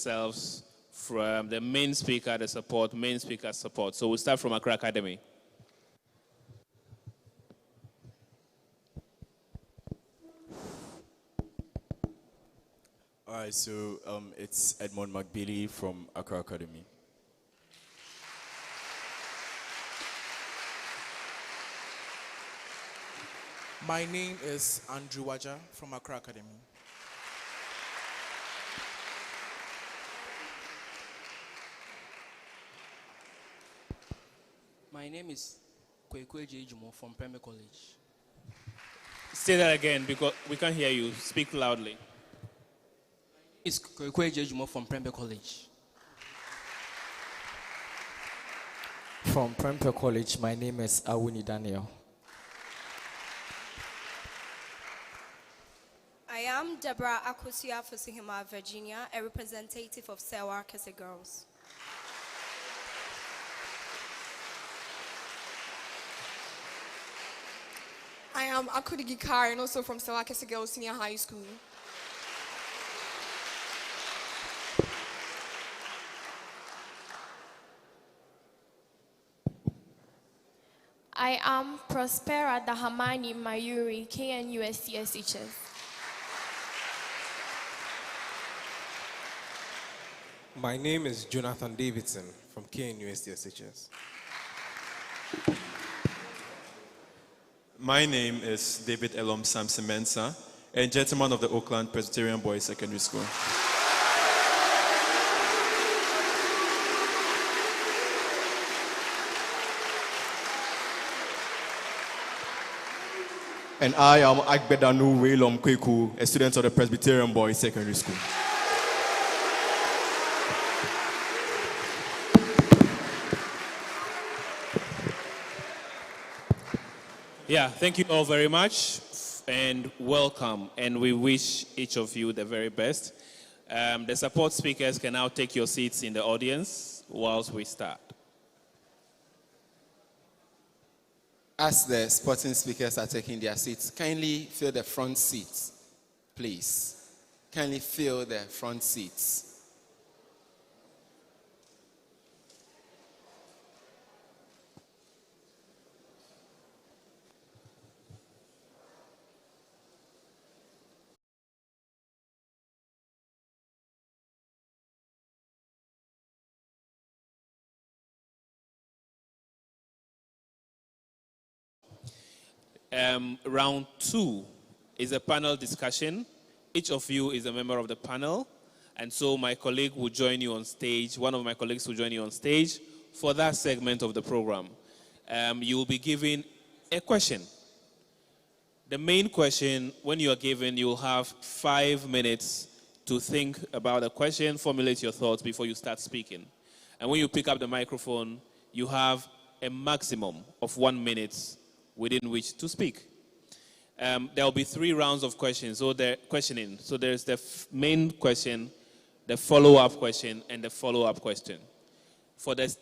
yourselves from the main speaker, the support, main speaker, support. So we'll start from ACCRA Academy. All right, so it's Edmond McBealey from ACCRA Academy. My name is Andrew Waja from ACCRA Academy. My name is Kwekwe Jumo from PREMPEH College. Say that again because we can't hear you. Speak loudly. It's Kwekwe Jumo from PREMPEH College. From PREMPEH College, my name is Awuni Daniel. I am Deborah Akusia Fusihima, Virginia, a representative of SERWAA KESSE Girls. I am Akudigi Kar, and also from SERWAA KESSE Girls Senior High School. I am Prospera Dahamani Mayuri, KNUST SHS. My name is Jonathan Davidson from KNUST SHS. My name is David Elom Samson Mensah, a gentleman of the Oakland Presbyterian Boys Secondary School. And I am Agbedanu Waylom Kweku, a student of the Presbyterian Boys Secondary School. Yeah, thank you all very much and welcome. And we wish each of you the very best. The support speakers can now take your seats in the audience whilst we start. As the sporting speakers are taking their seats, kindly fill the front seats, please. Kindly fill the front seats. Round 2 is a panel discussion. Each of you is a member of the panel. And so my colleague will join you on stage. One of my colleagues will join you on stage for that segment of the program. You will be given a question. The main question, when you are given, you will have 5 minutes to think about the question, formulate your thoughts before you start speaking. And when you pick up the microphone, you have a maximum of 1 minute within which to speak. There will be 3 rounds of questions, so questioning. So there's the main question, the follow-up question, and the follow-up question. For this,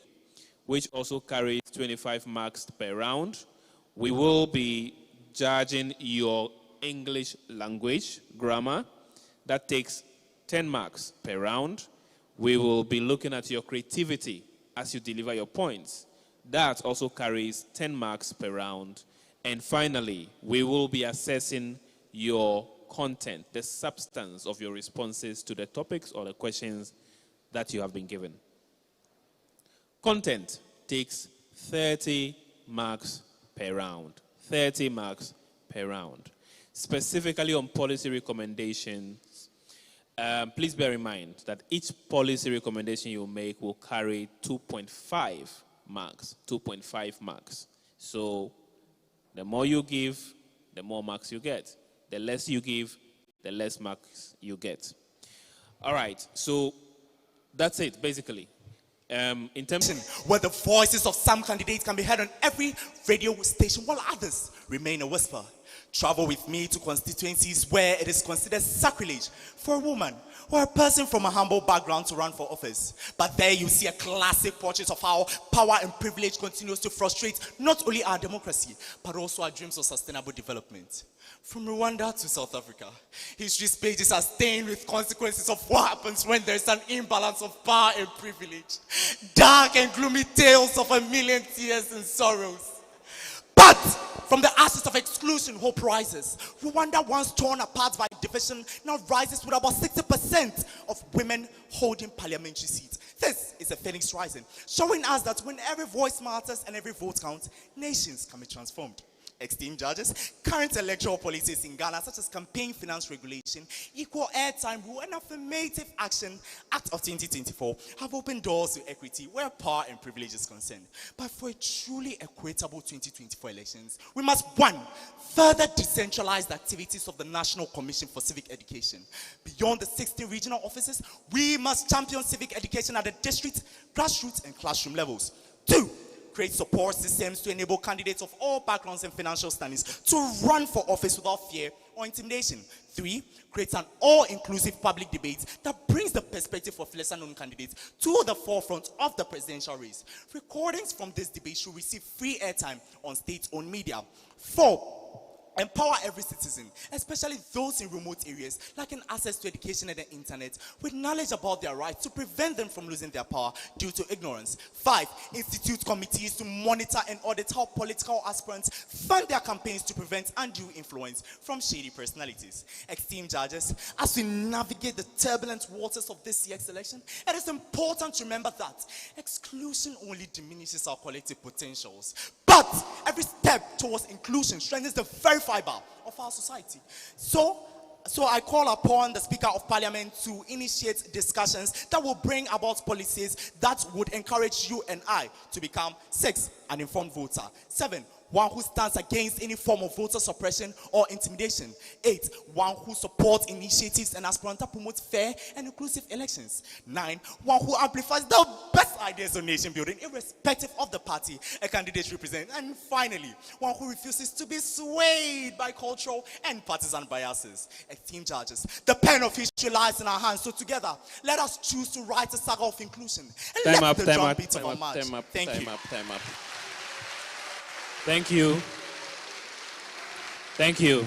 which also carries 25 marks per round, we will be judging your English language, grammar. That takes 10 marks per round. We will be looking at your creativity as you deliver your points. That also carries 10 marks per round. And finally, we will be assessing your content, the substance of your responses to the topics or the questions that you have been given. Content takes 30 marks per round. 30 marks per round. Specifically on policy recommendations, please bear in mind that each policy recommendation you make will carry 2.5 marks. 2.5 marks. So the more you give, the more marks you get. The less you give, the less marks you get. All right, so that's it, basically. In terms where the voices of some candidates can be heard on every radio station, while others remain a whisper. Travel with me to constituencies where it is considered sacrilege for a woman or a person from a humble background to run for office. But there you see a classic portrait of how power and privilege continues to frustrate not only our democracy, but also our dreams of sustainable development. From Rwanda to South Africa, history's pages are stained with consequences of what happens when there's an imbalance of power and privilege. Dark and gloomy tales of a million tears and sorrows. But from the ashes of exclusion, hope rises. Rwanda, once torn apart by division, now rises with about 60% of women holding parliamentary seats. This is a phoenix rising, showing us that when every voice matters and every vote counts, nations can be transformed. Esteemed judges, current electoral policies in Ghana, such as campaign finance regulation, equal airtime rule, and Affirmative Action Act of 2024, have opened doors to equity where power and privilege is concerned. But for a truly equitable 2024 elections, we must, one, further decentralize the activities of the National Commission for Civic Education. Beyond the 16 regional offices, we must champion civic education at the district, grassroots, and classroom levels. Two, create support systems to enable candidates of all backgrounds and financial standings to run for office without fear or intimidation. 3, create an all-inclusive public debate that brings the perspective of lesser-known candidates to the forefront of the presidential race. Recordings from this debate should receive free airtime on state-owned media. 4, empower every citizen, especially those in remote areas, lacking access to education and the internet, with knowledge about their rights to prevent them from losing their power due to ignorance. 5, institute committees to monitor and audit how political aspirants fund their campaigns to prevent undue influence from shady personalities. Esteemed judges, as we navigate the turbulent waters of this year's election, it is important to remember that exclusion only diminishes our collective potentials. But every step towards inclusion strengthens the very fiber of our society. So I call upon the Speaker of Parliament to initiate discussions that will bring about policies that would encourage you and I to become 6, an informed voter. 7, one who stands against any form of voter suppression or intimidation. 8, one who supports initiatives and aspirants that promote fair and inclusive elections. 9, one who amplifies the best ideas of nation building, irrespective of the party a candidate represents. And finally, one who refuses to be swayed by cultural and partisan biases. Esteemed judges, the pen of history lies in our hands, so together, let us choose to write a saga of inclusion and Time let up, the time drum up, beat of time our up, march. time up, Thank time you. up, time up. Thank you. Thank you.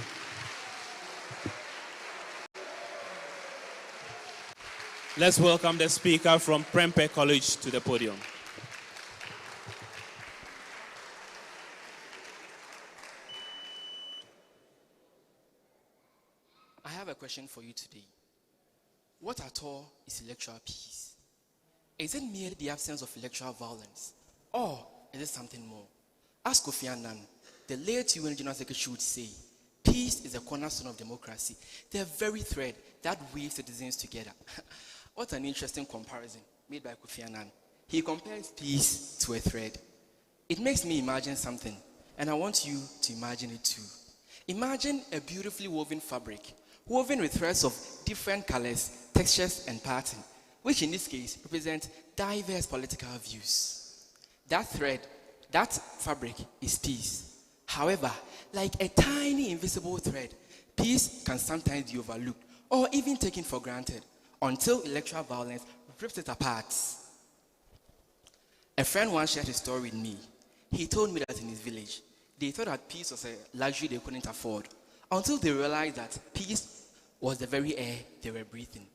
Let's welcome the speaker from PREMPEH College to the podium. I have a question for you today. What at all is electoral peace? Is it merely the absence of electoral violence? Or is it something more? As Kofi Annan, the late UN General Secretary, would say, peace is a cornerstone of democracy, the very thread that weaves citizens together. What an interesting comparison made by Kofi Annan. He compares peace to a thread. It makes me imagine something, and I want you to imagine it too. Imagine a beautifully woven fabric, woven with threads of different colors, textures, and pattern, which in this case represent diverse political views. That thread, that fabric is peace. However, like a tiny invisible thread, peace can sometimes be overlooked or even taken for granted until electoral violence rips it apart. A friend once shared his story with me. He told me that in his village, they thought that peace was a luxury they couldn't afford until they realized that peace was the very air they were breathing.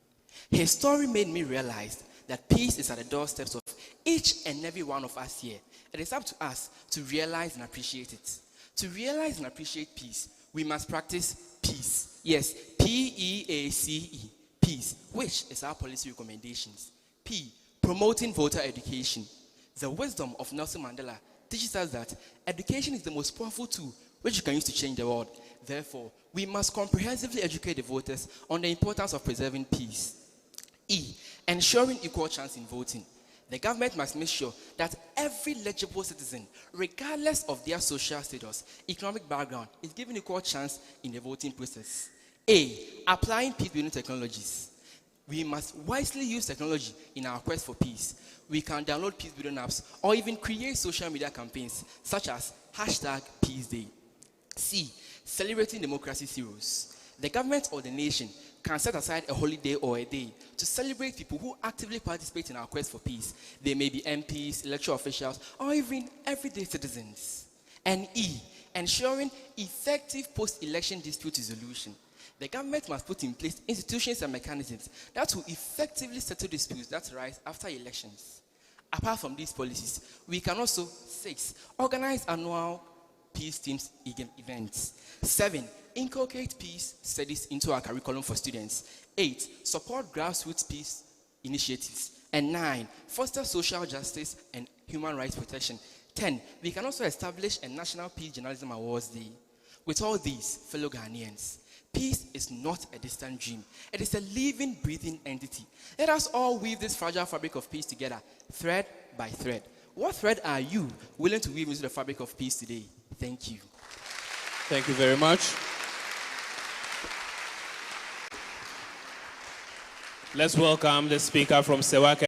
His story made me realize that peace is at the doorsteps of each and every one of us here. It is up to us to realize and appreciate it. To realize and appreciate peace, we must practice peace. Yes, P-E-A-C-E, peace, which is our policy recommendations. P, promoting voter education. The wisdom of Nelson Mandela teaches us that education is the most powerful tool which you can use to change the world. Therefore, we must comprehensively educate the voters on the importance of preserving peace. E, ensuring equal chance in voting. The government must make sure that every eligible citizen, regardless of their social status, economic background, is given equal chance in the voting process. A, applying peace-building technologies. We must wisely use technology in our quest for peace. We can download peace-building apps or even create social media campaigns such as #PeaceDay. C, celebrating democracy's heroes. The government or the nation can set aside a holiday or a day to celebrate people who actively participate in our quest for peace. They may be MPs, electoral officials, or even everyday citizens. And E, ensuring effective post-election dispute resolution. The government must put in place institutions and mechanisms that will effectively settle disputes that arise after elections. Apart from these policies, we can also, 6, organize annual peace teams events. 7, inculcate peace studies into our curriculum for students. 8, support grassroots peace initiatives. And 9, foster social justice and human rights protection. 10, we can also establish a National Peace Journalism Awards Day. With all these, fellow Ghanaians, peace is not a distant dream. It is a living, breathing entity. Let us all weave this fragile fabric of peace together, thread by thread. What thread are you willing to weave into the fabric of peace today? Thank you. Thank you very much. Let's welcome the speaker from SERWAA.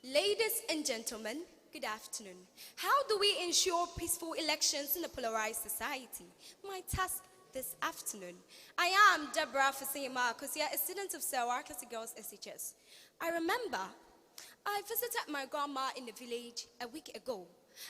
Ladies and gentlemen, good afternoon. How do we ensure peaceful elections in a polarized society? My task this afternoon. I am Deborah Fasima Akosia, a student of SERWAA KESSE Girls SHS. I remember I visited my grandma in the village a week ago.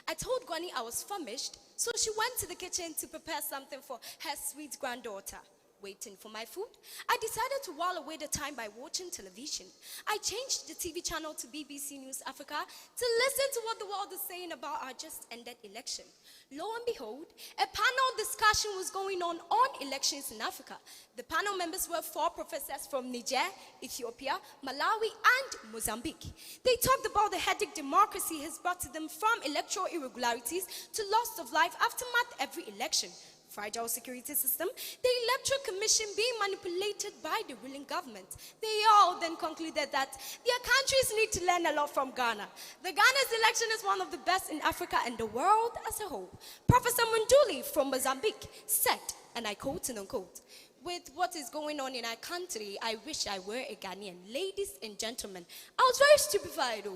I told Granny I was famished, so she went to the kitchen to prepare something for her sweet granddaughter. Waiting for my food, I decided to while away the time by watching television. I changed the TV channel to BBC News Africa to listen to what the world is saying about our just ended election. Lo and behold, a panel discussion was going on elections in Africa. The panel members were 4 professors from Niger, Ethiopia, Malawi, and Mozambique. They talked about the headache democracy has brought to them from electoral irregularities to loss of life aftermath every election, fragile security system, the Electoral Commission being manipulated by the ruling government. They all then concluded that their countries need to learn a lot from Ghana. The Ghana's election is one of the best in Africa and the world as a whole. Professor Munduli from Mozambique said, and I quote and unquote, "With what is going on in our country, I wish I were a Ghanaian." Ladies and gentlemen, I was very stupefied.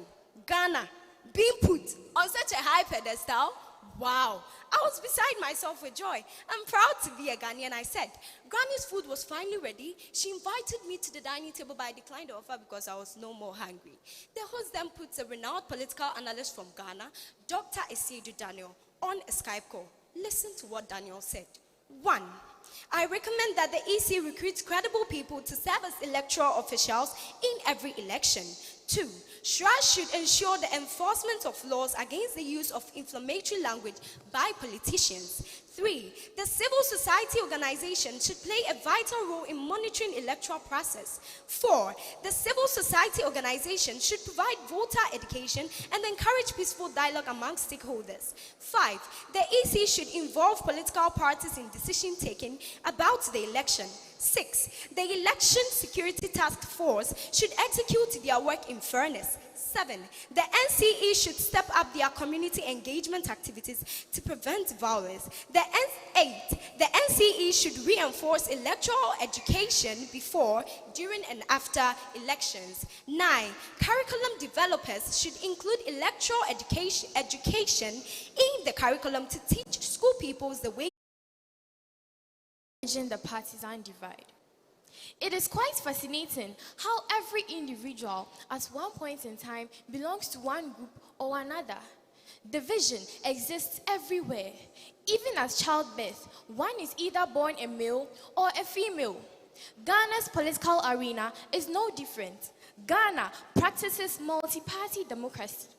Ghana being put on such a high pedestal. Wow, I was beside myself with joy. I'm proud to be a Ghanaian, I said. Granny's food was finally ready. She invited me to the dining table, but I declined the offer because I was no more hungry. The host then puts a renowned political analyst from Ghana, Dr. Esiedu Daniel, on a Skype call. Listen to what Daniel said. 1, I recommend that the EC recruits credible people to serve as electoral officials in every election. 2, SERWAA should ensure the enforcement of laws against the use of inflammatory language by politicians. 3, the civil society organization should play a vital role in monitoring electoral process. 4, the civil society organization should provide voter education and encourage peaceful dialogue among stakeholders. 5, the EC should involve political parties in decision taking about the election. 6, the Election Security Task Force should execute their work in fairness. 7, the NCE should step up their community engagement activities to prevent violence. 8, the NCE should reinforce electoral education before, during, and after elections. 9, curriculum developers should include electoral education in the curriculum to teach school pupils the way The partisan divide. It is quite fascinating how every individual at one point in time belongs to one group or another. Division exists everywhere. Even at childbirth, one is either born a male or a female. Ghana's political arena is no different. Ghana practices multi-party democracy.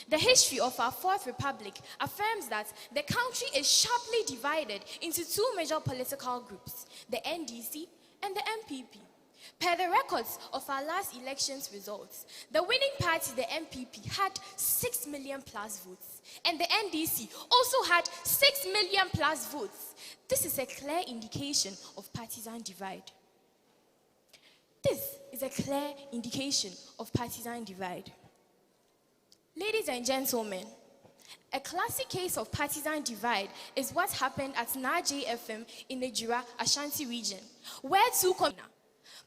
The history of our Fourth Republic affirms that the country is sharply divided into 2 major political groups, the NDC and the MPP. Per the records of our last election's results, the winning party, the MPP, had 6 million plus votes, and the NDC also had 6 million plus votes. This is a clear indication of partisan divide. This is a clear indication of partisan divide. Ladies and gentlemen, A classic case of partisan divide is what happened at Naje FM in the Jura Ashanti region, where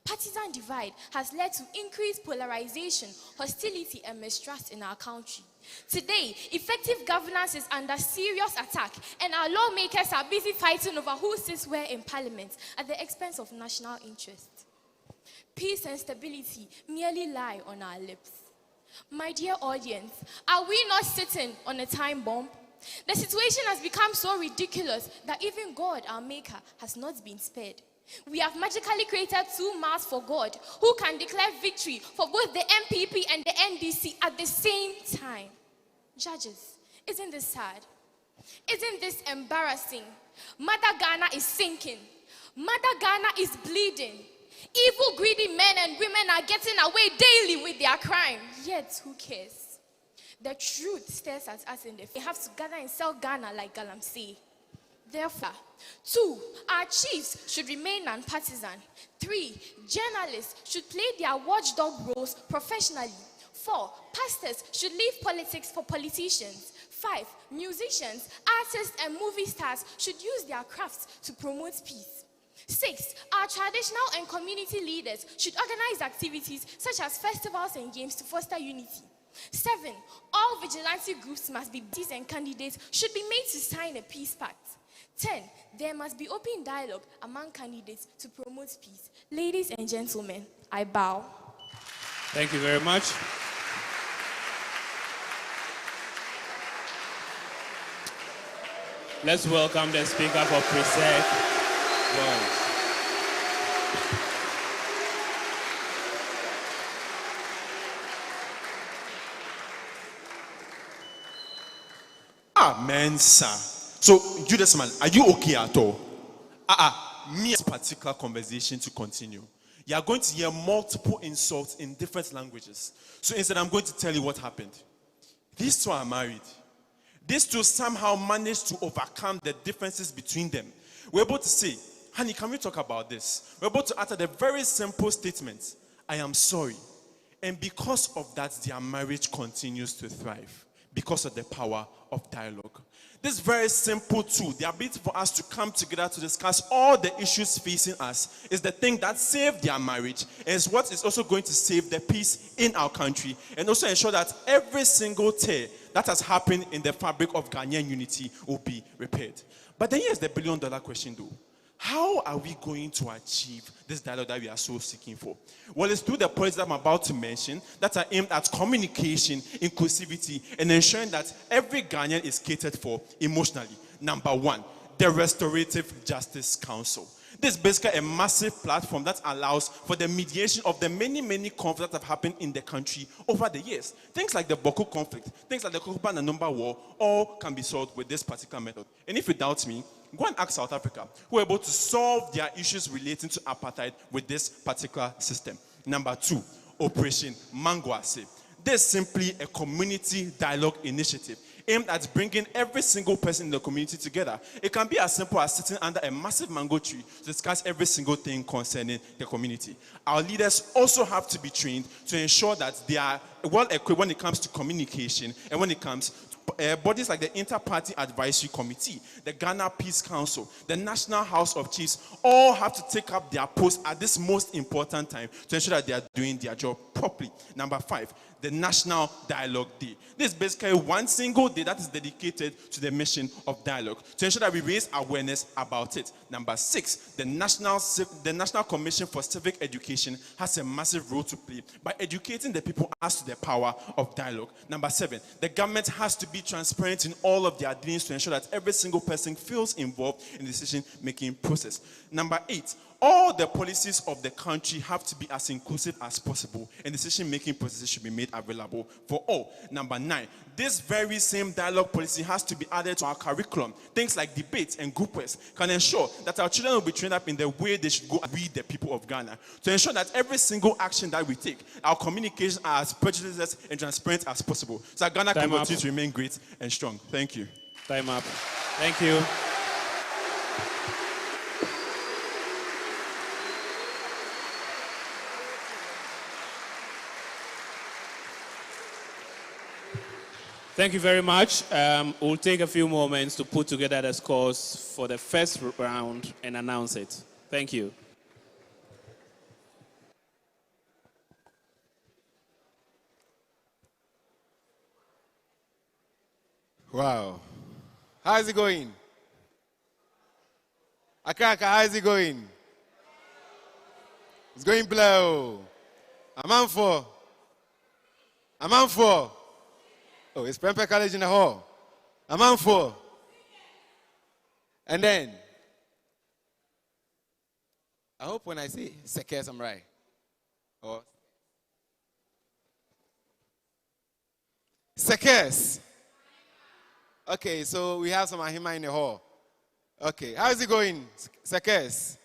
partisan divide has led to increased polarization, hostility, and mistrust in our country. Today, effective governance is under serious attack, and our lawmakers are busy fighting over who sits where in parliament at the expense of national interest. Peace and stability merely lie on our lips. My dear audience, are we not sitting on a time bomb? The situation has become so ridiculous that even God, our maker, has not been spared. We have magically created two mouths for God who can declare victory for both the MPP and the NDC at the same time. Judges, isn't this sad? Isn't this embarrassing? Mother Ghana is sinking. Mother Ghana is bleeding. Evil, greedy men and women are getting away daily with their crime. Yet, who cares? The truth stares at us in the face. We have to gather and sell Ghana like Galamsey. Therefore, 2, our chiefs should remain non-partisan. 3, journalists should play their watchdog roles professionally. 4, pastors should leave politics for politicians. 5, musicians, artists, and movie stars should use their crafts to promote peace. 6, our traditional and community leaders should organize activities such as festivals and games to foster unity. 7, all vigilante groups must be parties and candidates should be made to sign a peace pact. 10, there must be open dialogue among candidates to promote peace. Ladies and gentlemen, I bow. Thank you very much. Let's welcome the speaker for Presec Legon. Amen, sir. So, Judas man, are you okay at all? Me, this particular conversation to continue. You are going to hear multiple insults in different languages. So instead, I'm going to tell you what happened. These two are married. These two somehow managed to overcome the differences between them. We're able to say, honey, can we talk about this? We're able to utter the very simple statement, I am sorry. And because of that, their marriage continues to thrive. Because of the power of dialogue. This very simple tool, the ability for us to come together to discuss all the issues facing us, is the thing that saved their marriage, and is what is also going to save the peace in our country, and also ensure that every single tear that has happened in the fabric of Ghanaian unity will be repaired. But then here's the billion-dollar question though. How are we going to achieve this dialogue that we are so seeking for? Well, it's through the points that I'm about to mention that are aimed at communication, inclusivity, and ensuring that every Ghanaian is catered for emotionally. Number 1, the Restorative Justice Council. This is basically a massive platform that allows for the mediation of the many, many conflicts that have happened in the country over the years. Things like the Boko conflict, things like the Kokuba and Numba War, all can be solved with this particular method. And if you doubt me, go and ask South Africa, who are able to solve their issues relating to apartheid with this particular system. Number 2, Operation Manguase. This is simply a community dialogue initiative aimed at bringing every single person in the community together. It can be as simple as sitting under a massive mango tree to discuss every single thing concerning the community. Our leaders also have to be trained to ensure that they are well equipped when it comes to communication and when it comes to bodies like the Inter-Party Advisory Committee, the Ghana Peace Council, the National House of Chiefs, all have to take up their post at this most important time to ensure that they are doing their job properly. Number 5, the National Dialogue Day. This is basically one single day that is dedicated to the mission of dialogue to ensure that we raise awareness about it. Number 6, the National Commission for Civic Education has a massive role to play by educating the people as to the power of dialogue. Number 7, the government has to be transparent in all of their dealings to ensure that every single person feels involved in the decision-making process. Number 8, all the policies of the country have to be as inclusive as possible, and decision-making processes should be made available for all. Number 9, this very same dialogue policy has to be added to our curriculum. Things like debates and group works can ensure that our children will be trained up in the way they should go and read the people of Ghana, to ensure that every single action that we take, our communications are as prejudiced and transparent as possible, so that Ghana can continue to remain great and strong. Thank you. Time up. Thank you. Thank you very much. We'll take a few moments to put together the scores for the first round and announce it. Thank you. Wow. How's it going? ACCRA, how's it going? It's going blow. I'm on for. Oh, it's PREMPEH College in the hall. I'm on for. And then, I hope when I say SERWAA, I'm right. Or SERWAA. Okay, so we have some Ahima in the hall. Okay, how is it going, SERWAA?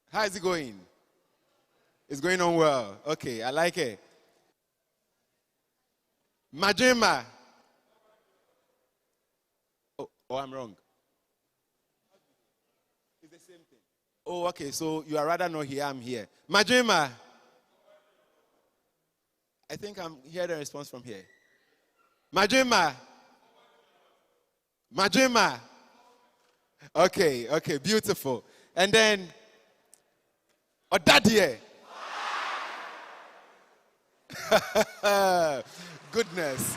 How is it going? It's going on well. Okay, I like it. Majima. Oh, I'm wrong. It's the same thing. Oh, okay, so you are rather not here, I'm here. Majima. I think I'm hearing the response from here. Majima. Okay, beautiful. And then, Odadie. Goodness.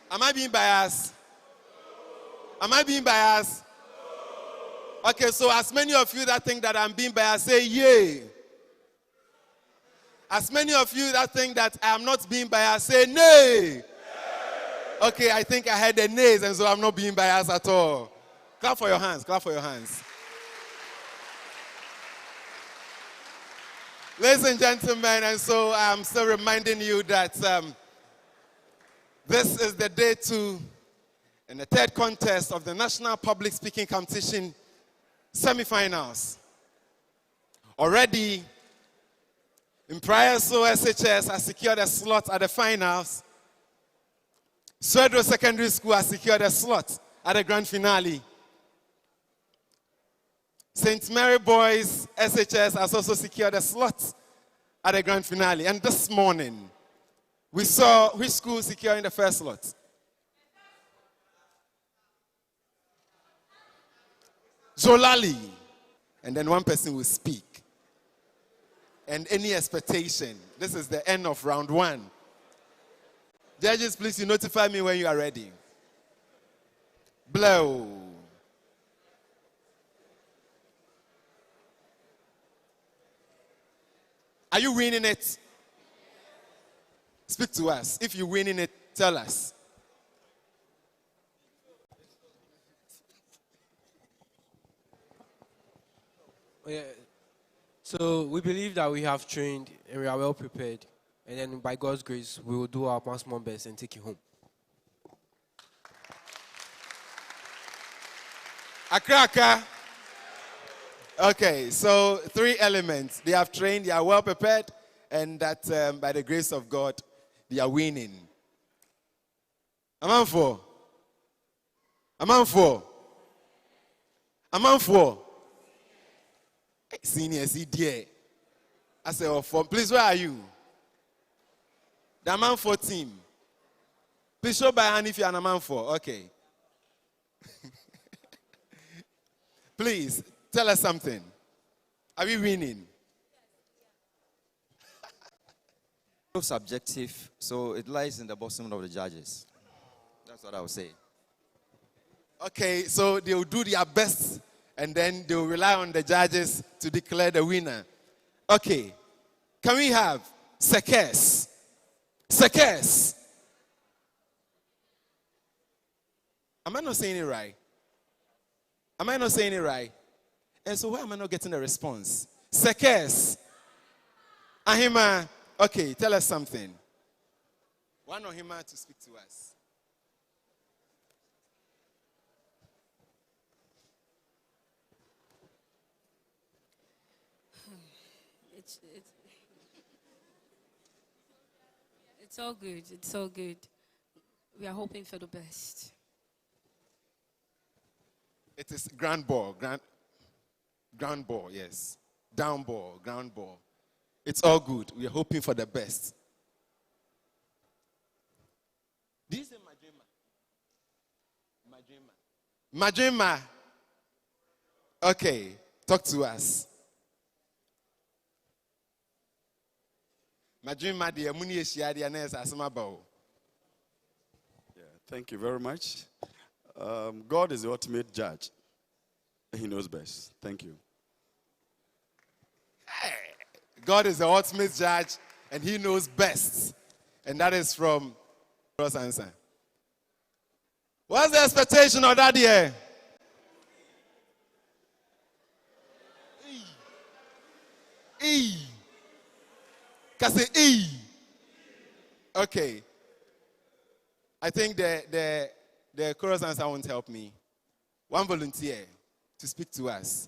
Am I being biased? Okay, so as many of you that think that I'm being biased, say yay. As many of you that think that I am not being biased, say nay. Okay, I think I heard the nays, and so I'm not being biased at all. Clap for your hands. Ladies and gentlemen, and so I'm still reminding you that this is the day 2 and the third contest of the National Public Speaking Competition Semifinals. Already, in prior SHS has secured a slot at the finals. SERWAA Secondary School has secured a slot at the grand finale. St. Mary Boys SHS has also secured a slot at the grand finale. And this morning, we saw which school securing the first slot. Zolali. And then one person will speak. And any expectation. This is the end of round 1. Judges, please, you notify me when you are ready. Blow. Are you winning it? Speak to us. If you're winning it, tell us. Yeah. So we believe that we have trained and we are well prepared. And then by God's grace, we will do our maximum best and take you home. ACCRA. Okay, so 3 elements. They have trained, they are well prepared, and that by the grace of God, they are winning. Aman for. Senior, CDA. I say, oh, please, where are you? The Aman 4 team. Please show by hand if you're an Aman 4. Okay. Please, tell us something. Are we winning? Subjective, so it lies in the bosom of the judges. That's what I would say. Okay, so they will do their best and then they will rely on the judges to declare the winner. Okay, can we have SERWAA? SERWAA. Am I not saying it right? And so why am I not getting a response? SERWAA. Ahima, okay, tell us something. One Ahima to speak to us. It's all good. It's all good. We are hoping for the best. It is ground ball, ground ball, yes. Down ball, ground ball. It's all good. We are hoping for the best. Did you say Majima? Majima. Okay, talk to us. Majima, the Amuni Eshia, the Anes Asamabao. Thank you very much. God is the ultimate judge. He knows best. Thank you. Hey, God is the ultimate judge, and He knows best. And that is from Cross Answer. What's the expectation of that year? E. Can say E. Okay. I think the chorus answer won't help me. One volunteer to speak to us.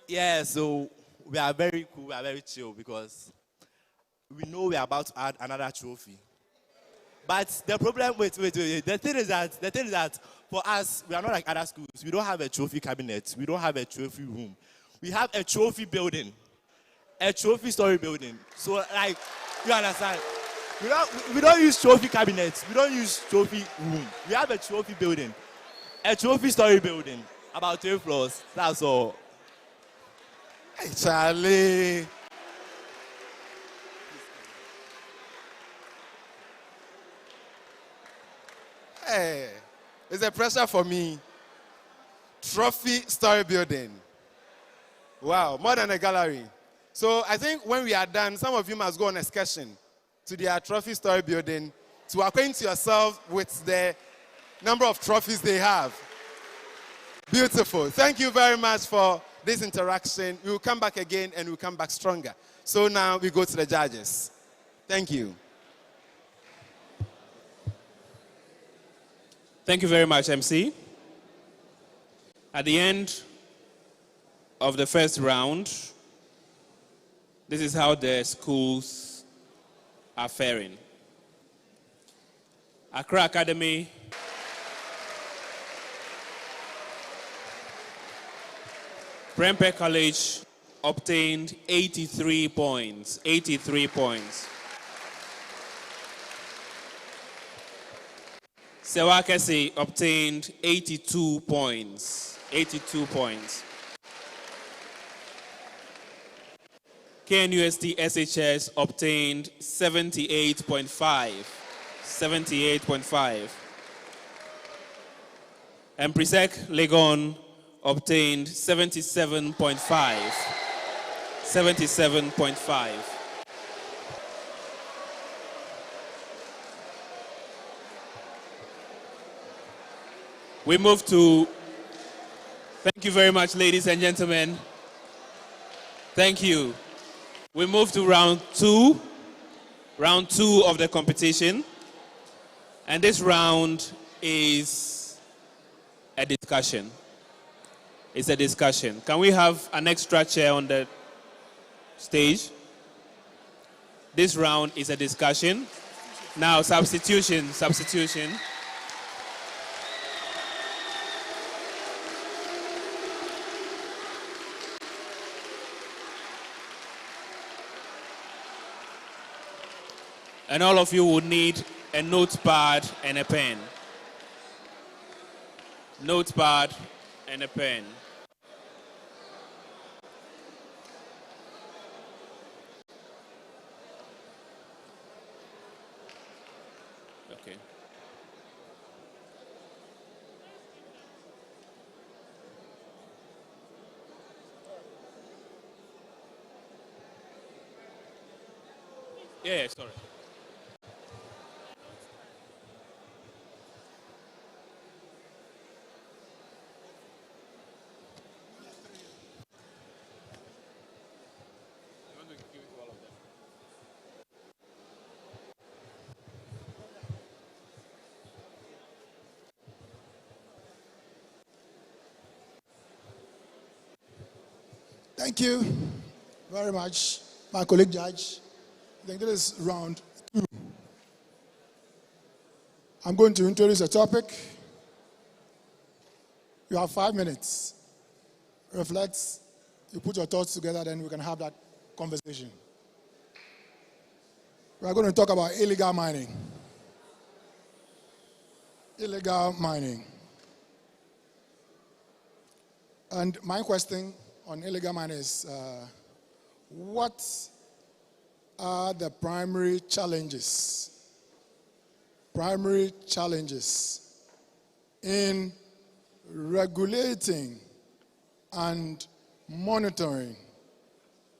Yeah, so we are very cool, we are very chill because we know we are about to add another trophy. But the problem, wait. The thing is that for us, we are not like other schools. We don't have a trophy cabinet. We don't have a trophy room. We have a trophy building, a trophy story building. So, like, you understand? We don't use trophy cabinets. We don't use trophy room. We have a trophy building, a trophy story building, about 3 floors. That's all. Hey, Charlie. Hey, it's a pressure for me. Trophy story building. Wow, more than a gallery. So I think when we are done, some of you must go on excursion to their trophy story building to acquaint yourself with the number of trophies they have. Beautiful. Thank you very much for this interaction. We will come back again and we'll come back stronger. So now we go to the judges. Thank you. Thank you very much, MC. At the end of the first round, this is how the schools are faring. ACCRA Academy, PREMPEH College obtained 83 points. 83 points. SERWAA KESSE obtained 82 points. 82 points. KNUST SHS obtained 78.5. 78.5. And Presec Legon obtained 77.5. 77.5. We move to, thank you very much, ladies and gentlemen. Thank you. We move to round two of the competition. And this round is a discussion. It's a discussion. Can we have an extra chair on the stage? This round is a discussion. Now, substitution. And all of you would need a notepad and a pen. Notepad and a pen. Okay. Yeah, sorry. Thank you very much, my colleague judge. I think this is round 2. I'm going to introduce a topic. You have 5 minutes. Reflect, you put your thoughts together, then we can have that conversation. We are going to talk about illegal mining. Illegal mining. And my question on illegal mining is, what are the primary challenges in regulating and monitoring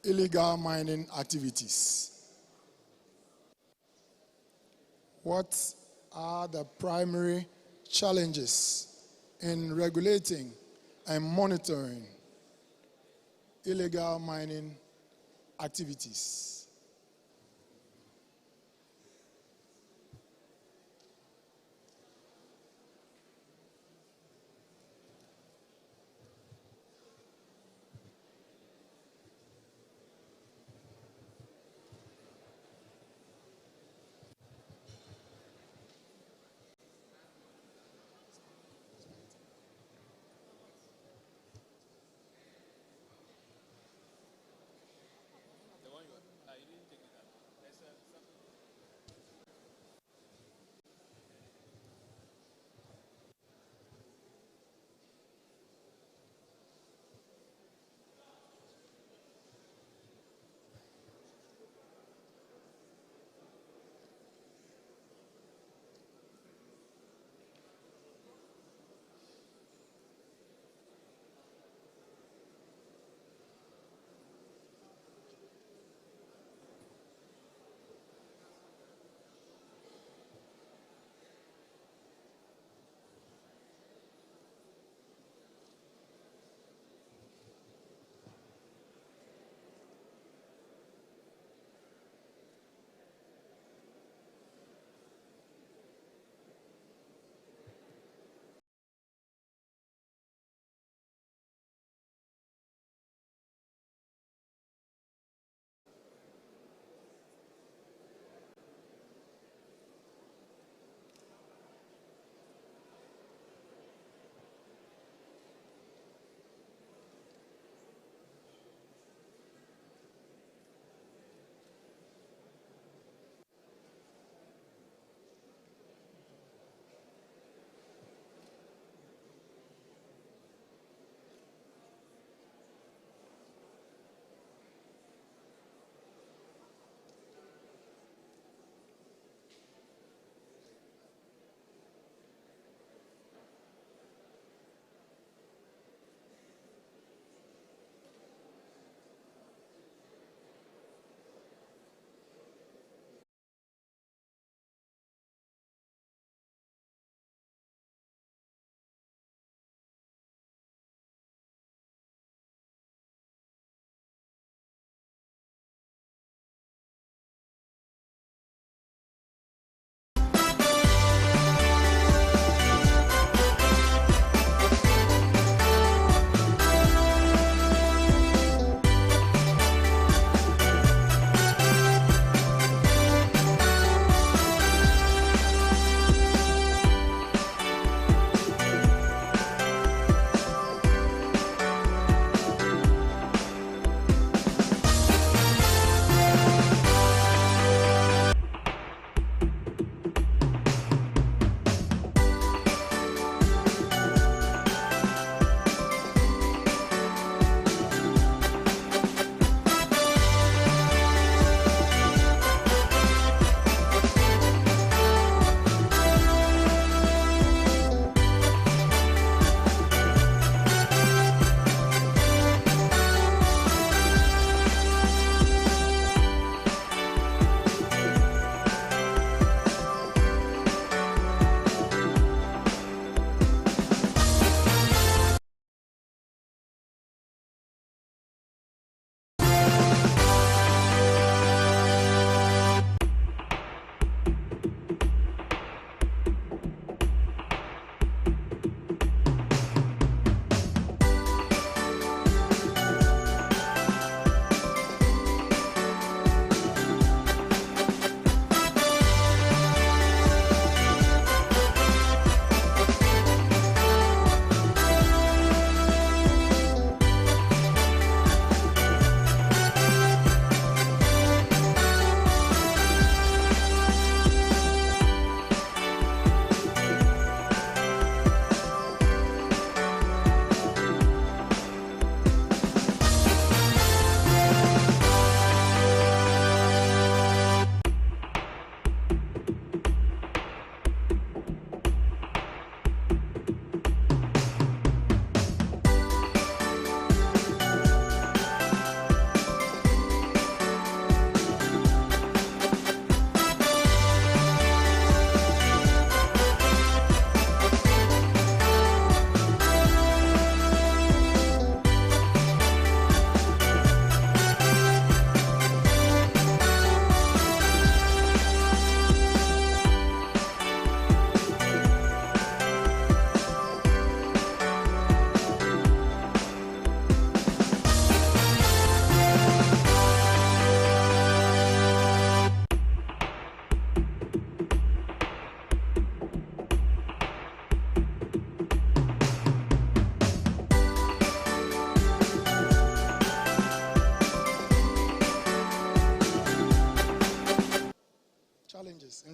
illegal mining activities? What are the primary challenges in regulating and monitoring illegal mining activities?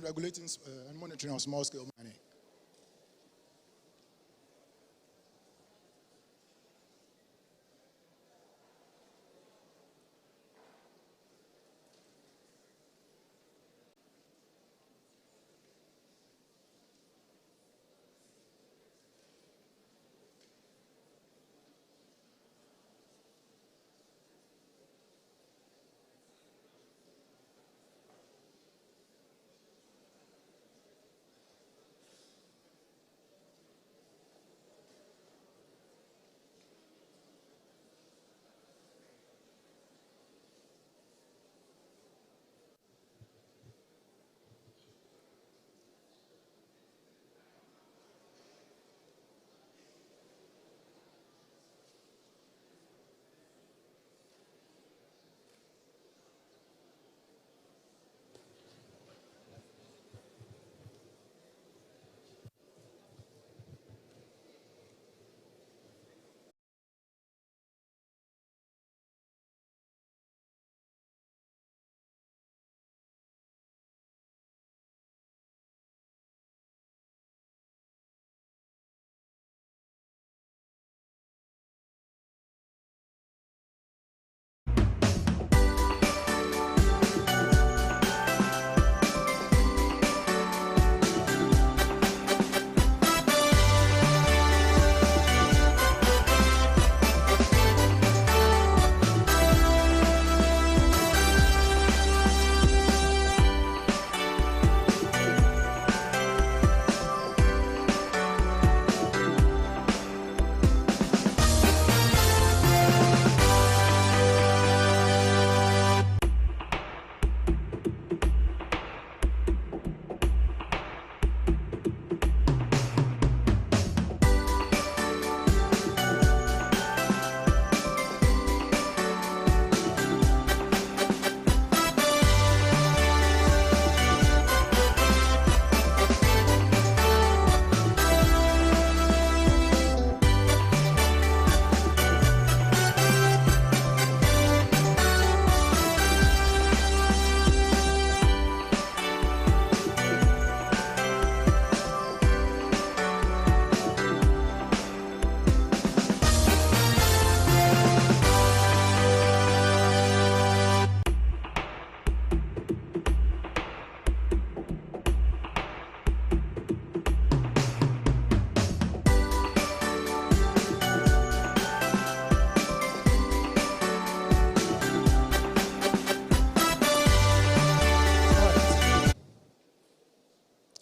regulating and monitoring of small-scale mining.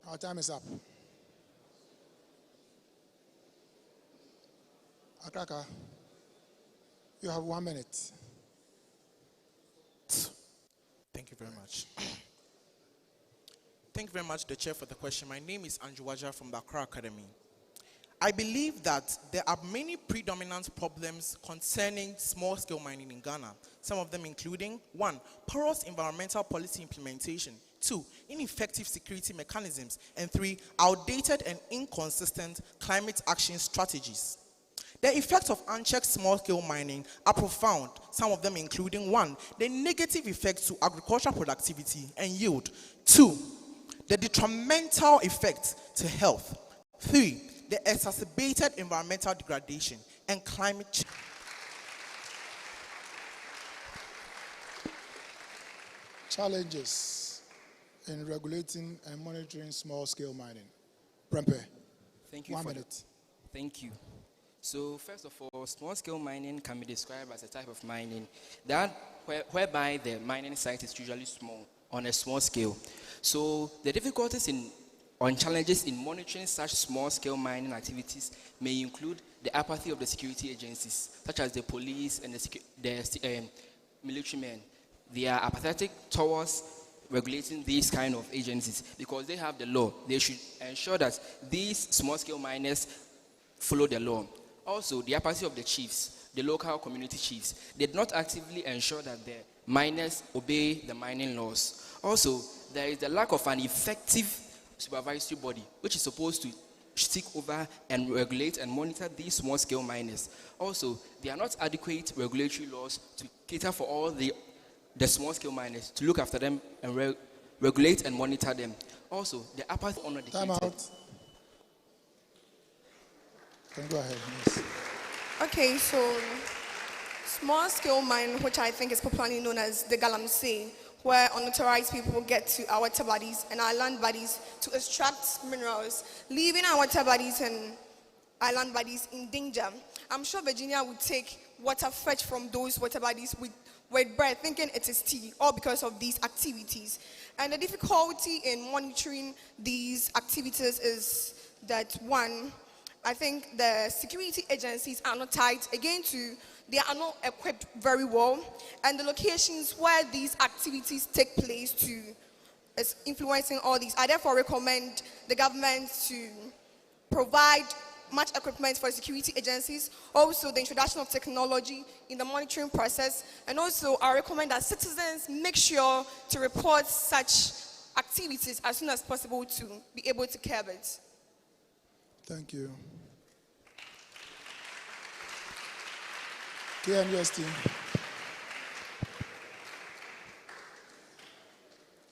Our time is up. ACCRA, you have 1 minute. Thank you very much. Thank you very much, the chair, for the question. My name is Andrew Waja from the ACCRA Academy. I believe that there are many predominant problems concerning small-scale mining in Ghana. Some of them including: 1, porous environmental policy implementation; 2, ineffective security mechanisms; and 3, outdated and inconsistent climate action strategies. The effects of unchecked small-scale mining are profound, some of them including: 1, the negative effects to agricultural productivity and yield; 2, the detrimental effects to health; 3, the exacerbated environmental degradation and climate change. Challenges in regulating and monitoring small-scale mining. PREMPEH. Thank you. 1 minute. Thank you. So first of all, small-scale mining can be described as a type of mining that whereby the mining site is usually small, on a small scale. So the difficulties on challenges in monitoring such small-scale mining activities may include the apathy of the security agencies, such as the police and the military men. They are apathetic towards regulating these kind of agencies because they have the law. They should ensure that these small-scale miners follow the law. Also, the apathy of the chiefs, the local community chiefs, did not actively ensure that the miners obey the mining laws. Also, there is the lack of an effective supervisory body which is supposed to stick over and regulate and monitor these small-scale miners. Also, there are not adequate regulatory laws to cater for all the small-scale miners, to look after them and regulate and monitor them. Also, the upper uneducated. Time out. Can go ahead, yes. Okay, so small scale mining, which I think is popularly known as the galamsey, where unauthorized people get to our water bodies and our land bodies to extract minerals, leaving our water bodies and our land bodies in danger. I'm sure Virginia would take water fetch from those water bodies with bread, thinking it is tea, all because of these activities. And the difficulty in monitoring these activities is that, one, I think the security agencies are not tight. Again, they are not equipped very well. And the locations where these activities take place is influencing all these. I therefore recommend the government to provide much equipment for security agencies, also the introduction of technology in the monitoring process, and also I recommend that citizens make sure to report such activities as soon as possible to be able to curb it. Thank you. KNUST team.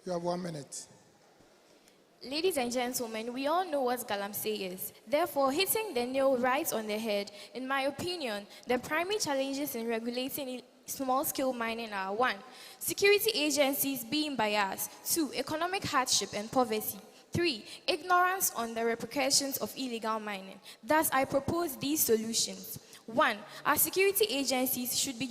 You have 1 minute. Ladies and gentlemen, we all know what galamsey is. Therefore, hitting the nail right on the head, in my opinion, the primary challenges in regulating small-scale mining are: 1, security agencies being biased; 2, economic hardship and poverty; 3, ignorance on the repercussions of illegal mining. Thus, I propose these solutions. 1, our security agencies should be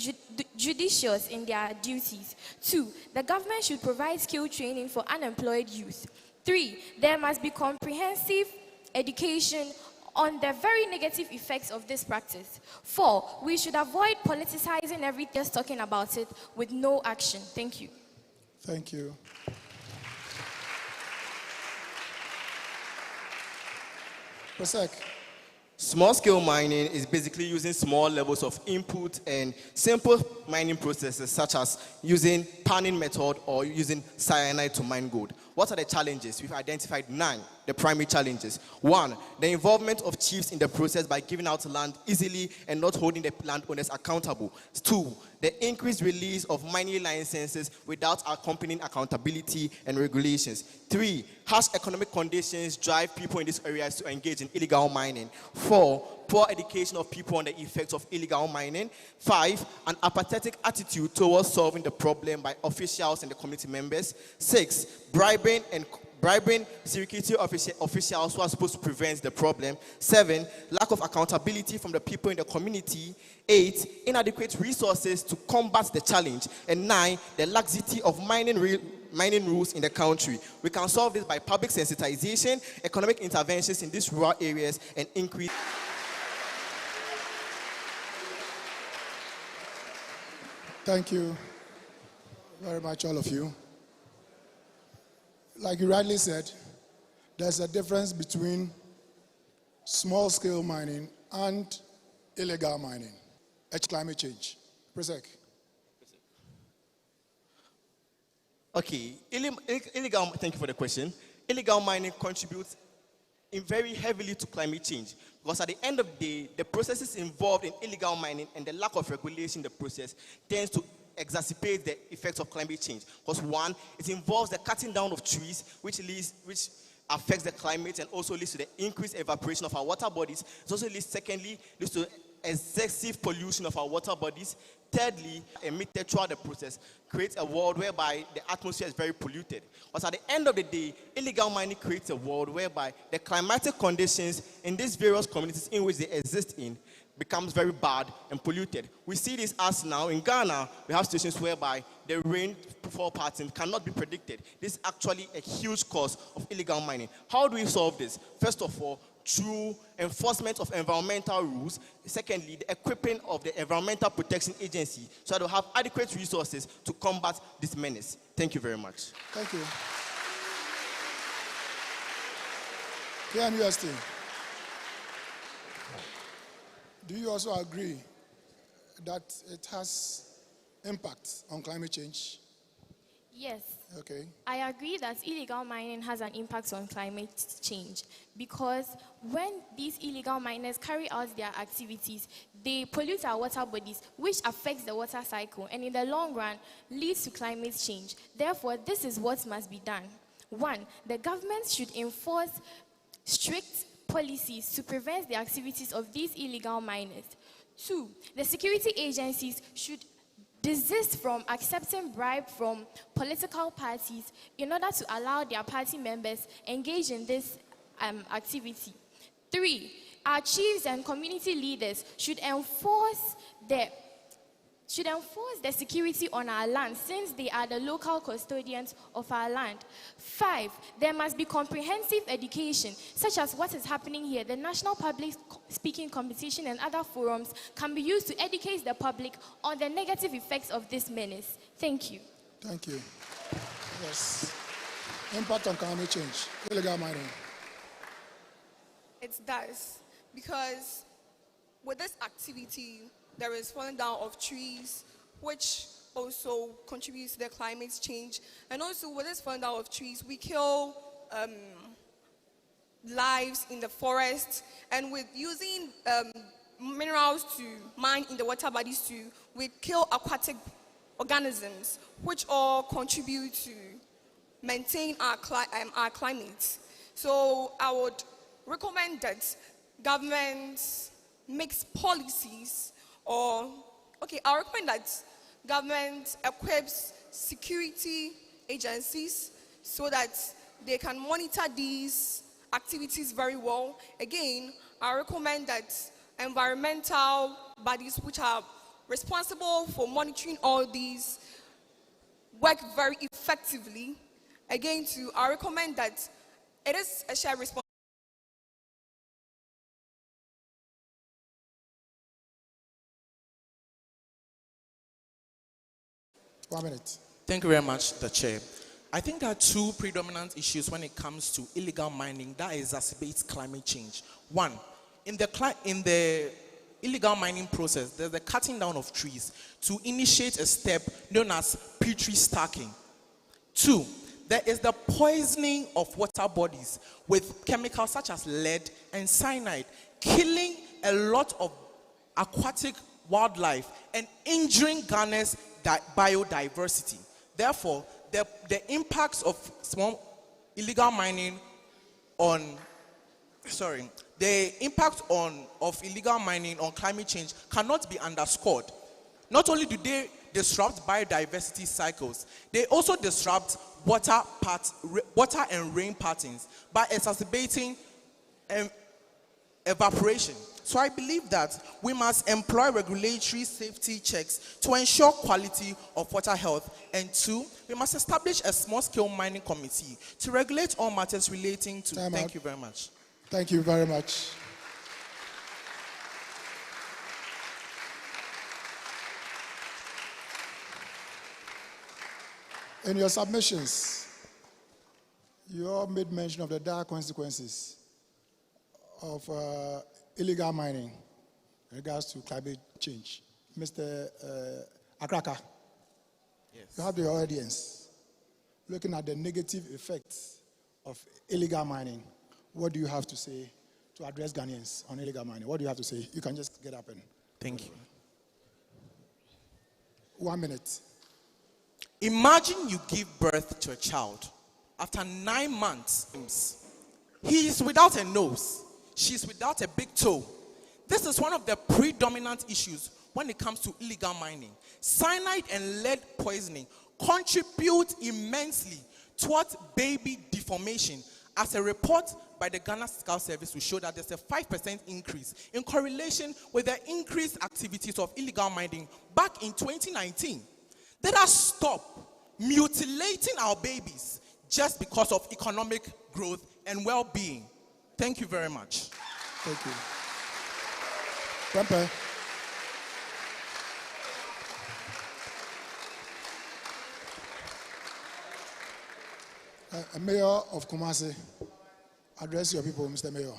judicious in their duties. 2, the government should provide skill training for unemployed youth. 3, there must be comprehensive education on the very negative effects of this practice. 4, we should avoid politicizing everything, just talking about it with no action. Thank you. Thank you. Presec. Small-scale mining is basically using small levels of input and simple mining processes, such as using panning method or using cyanide to mine gold. What are the challenges? We've identified 9, the primary challenges. 1, the involvement of chiefs in the process by giving out land easily and not holding the landowners accountable. 2, the increased release of mining licenses without accompanying accountability and regulations. 3, harsh economic conditions drive people in these areas to engage in illegal mining. 4, poor education of people on the effects of illegal mining. 5, an apathetic attitude towards solving the problem by officials and the community members. 6, bribing security officials who are supposed to prevent the problem. 7, lack of accountability from the people in the community. 8, inadequate resources to combat the challenge. And 9, the laxity of mining rules in the country. We can solve this by public sensitization, economic interventions in these rural areas, and increase. Thank you very much, all of you. Like you rightly said, there's a difference between small-scale mining and illegal mining. It's climate change. Presec. Okay, illegal. Thank you for the question. Illegal mining contributes very heavily to climate change, because at the end of the day, the processes involved in illegal mining and the lack of regulation in the process tends to exacerbate the effects of climate change. Because 1, it involves the cutting down of trees, which affects the climate and also leads to the increased evaporation of our water bodies. It also leads to excessive pollution of our water bodies. Thirdly, emitted throughout the process creates a world whereby the atmosphere is very polluted. But at the end of the day, illegal mining creates a world whereby the climatic conditions in these various communities in which they exist in becomes very bad and polluted. We see this as now in Ghana, we have situations whereby the rainfall pattern cannot be predicted. This is actually a huge cause of illegal mining. How do we solve this? First of all, through enforcement of environmental rules. Secondly, the equipping of the Environmental Protection Agency so that they have adequate resources to combat this menace. Thank you very much. Thank you. KNUST. Do you also agree that it has impact on climate change? Yes. Okay. I agree that illegal mining has an impact on climate change because when these illegal miners carry out their activities, they pollute our water bodies, which affects the water cycle and in the long run leads to climate change. Therefore, this is what must be done. 1, the government should enforce strict policies to prevent the activities of these illegal miners. 2, the security agencies should desist from accepting bribe from political parties in order to allow their party members engage in this activity. 3, our chiefs and community leaders should enforce the security on our land since they are the local custodians of our land. 5, there must be comprehensive education, such as what is happening here. The National Public Speaking Competition and other forums can be used to educate the public on the negative effects of this menace. Thank you. Thank you. Yes. Impact on climate change. Illegal mining. It does, because with this activity, there is falling down of trees, which also contributes to the climate change. And also with this falling down of trees, we kill lives in the forest. And with using minerals to mine in the water bodies too, we kill aquatic organisms, which all contribute to maintain our climate. So I would recommend that government makes policies I recommend that government equips security agencies so that they can monitor these activities very well. Again, I recommend that environmental bodies which are responsible for monitoring all these work very effectively. Again, I recommend that it is a shared responsibility. 1 minute. Thank you very much, the Chair. I think there are 2 predominant issues when it comes to illegal mining that exacerbates climate change. 1, in the illegal mining process, there's the cutting down of trees to initiate a step known as pre-tree stacking. 2, there is the poisoning of water bodies with chemicals such as lead and cyanide, killing a lot of aquatic wildlife and injuring Ghana's biodiversity. Therefore, the impacts of illegal mining on climate change cannot be underscored. Not only do they disrupt biodiversity cycles, they also disrupt water and rain patterns by exacerbating evaporation. So I believe that we must employ regulatory safety checks to ensure quality of water health. And 2, we must establish a small-scale mining committee to regulate all matters relating to. Thank you very much. Thank you very much. In your submissions, you all made mention of the dire consequences of illegal mining in regards to climate change. Mr. ACCRA, yes. You have the audience looking at the negative effects of illegal mining. What do you have to say to address Ghanaians on illegal mining? What do you have to say? You can just get up and... Thank you. 1 minute. Imagine you give birth to a child. After 9 months, he is without a nose. She's without a big toe. This is one of the predominant issues when it comes to illegal mining. Cyanide and lead poisoning contribute immensely towards baby deformation, as a report by the Ghana Statistical Service will show that there's a 5% increase in correlation with the increased activities of illegal mining back in 2019. Let us stop mutilating our babies just because of economic growth and well-being. Thank you very much. Thank you. PREMPEH. Mayor of Kumasi, address your people, Mr. Mayor.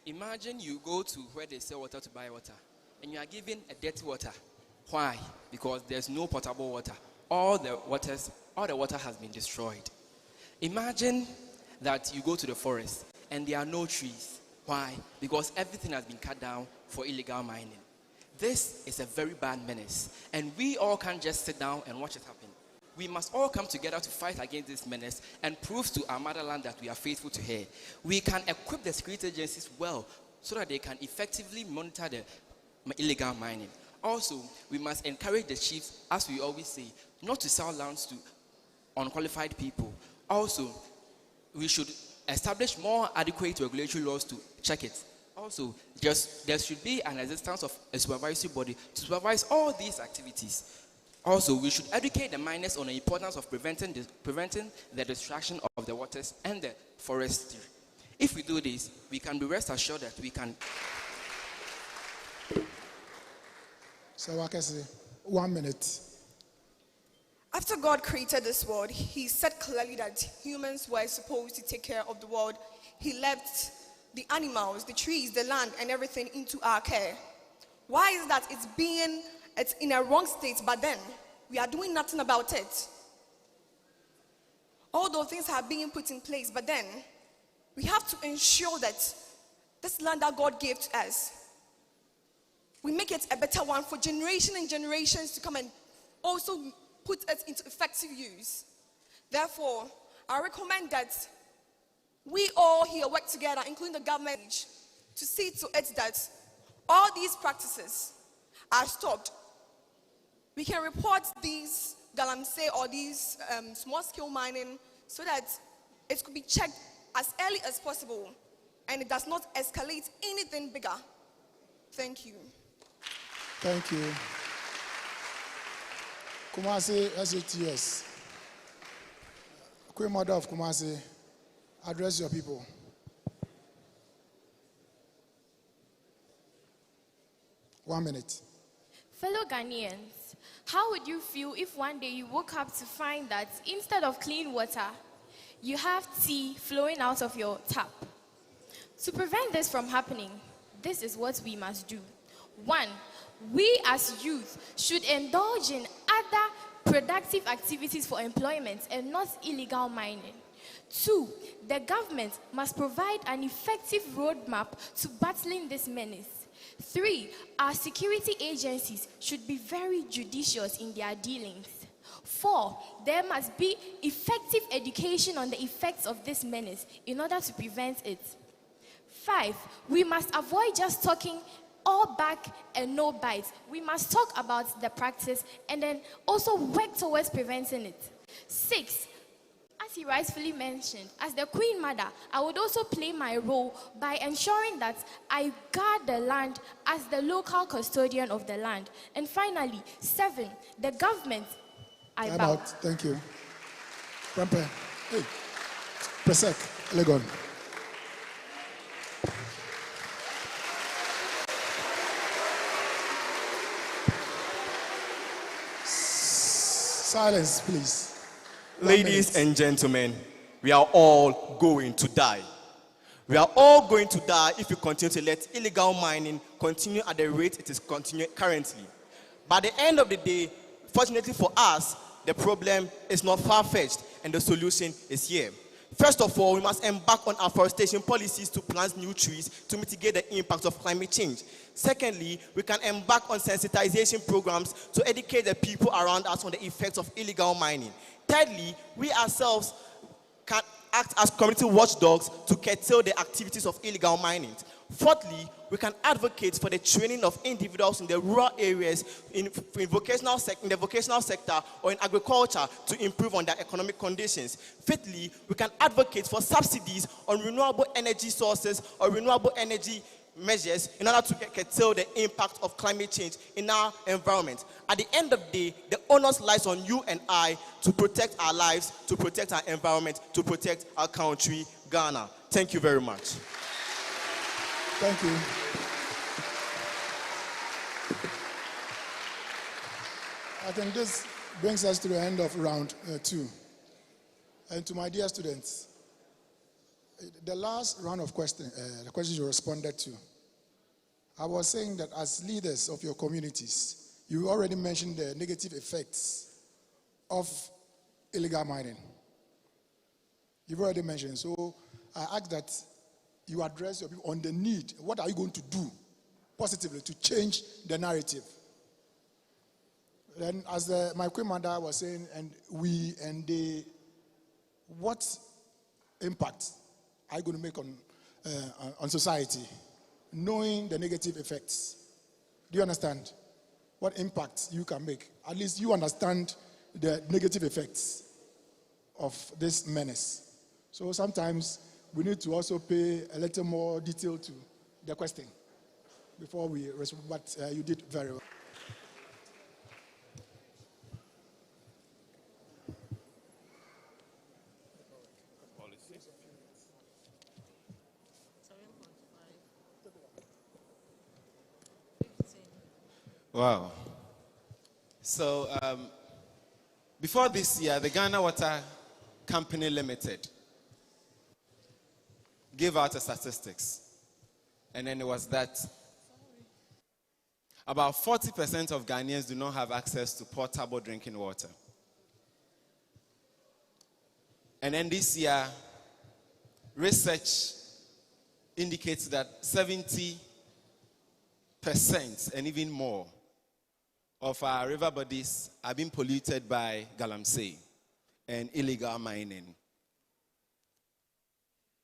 Imagine you go to where they sell water to buy water, and you are given a dirty water. Why? Because there's no potable water. all the water has been destroyed. Imagine that you go to the forest and there are no trees. Why? Because everything has been cut down for illegal mining. This is a very bad menace, and we all can't just sit down and watch it happen. We must all come together to fight against this menace and prove to our motherland that we are faithful to her. We can equip the security agencies well so that they can effectively monitor the illegal mining. Also, we must encourage the chiefs, as we always say, not to sell lands to unqualified people. Also, we should establish more adequate regulatory laws to check it. Also, there should be an existence of a supervisory body to supervise all these activities. Also, we should educate the miners on the importance of preventing the destruction of the waters and the forestry. If we do this, we can be rest assured that we can. So, KESSE, 1 minute. After God created this world, he said clearly that humans were supposed to take care of the world. He left the animals, the trees, the land, and everything into our care. Why is that? It's in a wrong state, but then we are doing nothing about it. All those things are being put in place, but then we have to ensure that this land that God gave to us, we make it a better one for generations and generations to come and also put it into effective use. Therefore, I recommend that we all here work together, including the government, to see to it that all these practices are stopped. We can report these galamsey or these small-scale mining so that it could be checked as early as possible and it does not escalate anything bigger. Thank you. Thank you. Kumasi SATS. Queen Mother of Kumasi, address your people. One minute. Fellow Ghanaians, how would you feel if one day you woke up to find that instead of clean water, you have tea flowing out of your tap? To prevent this from happening, this is what we must do. 1, we as youth should indulge in other productive activities for employment and not illegal mining. 2, the government must provide an effective roadmap to battling this menace. 3, our security agencies should be very judicious in their dealings. 4, there must be effective education on the effects of this menace in order to prevent it. 5, we must avoid just talking all back and no bites. We must talk about the practice and then also work towards preventing it. 6, as he rightfully mentioned, as the Queen Mother, I would also play my role by ensuring that I guard the land as the local custodian of the land. And finally, 7, the government, I Time bow. out. Thank you. PREMPEH. Hey. Presec Legon. Silence, please. Ladies and gentlemen, we are all going to die. We are all going to die if we continue to let illegal mining continue at the rate it is continuing currently. By the end of the day, fortunately for us, the problem is not far-fetched and the solution is here. First of all, we must embark on afforestation policies to plant new trees to mitigate the impact of climate change. Secondly, we can embark on sensitization programs to educate the people around us on the effects of illegal mining. Thirdly, we ourselves can act as community watchdogs to curtail the activities of illegal mining. Fourthly, we can advocate for the training of individuals in the rural areas in the vocational sector or in agriculture to improve on their economic conditions. Fifthly, we can advocate for subsidies on renewable energy sources or renewable energy measures in order to curtail the impact of climate change in our environment. At the end of the day, the onus lies on you and I to protect our lives, to protect our environment, to protect our country, Ghana. Thank you very much. Thank you. I think this brings us to the end of round 2. And to my dear students, the last round of the questions you responded to, I was saying that as leaders of your communities, you already mentioned the negative effects of illegal mining. You've already mentioned. So I ask that you address your people on the need. What are you going to do positively to change the narrative? Then, as my commander was saying, what impact are you going to make on society, knowing the negative effects? Do you understand what impact you can make? At least you understand the negative effects of this menace. So sometimes we need to also pay a little more detail to the question before we respond, but you did very well. Wow. So before this year, the Ghana Water Company Limited gave out a statistics. And then it was that about 40% of Ghanaians do not have access to potable drinking water. And then this year, research indicates that 70% and even more of our river bodies are being polluted by galamsey and illegal mining.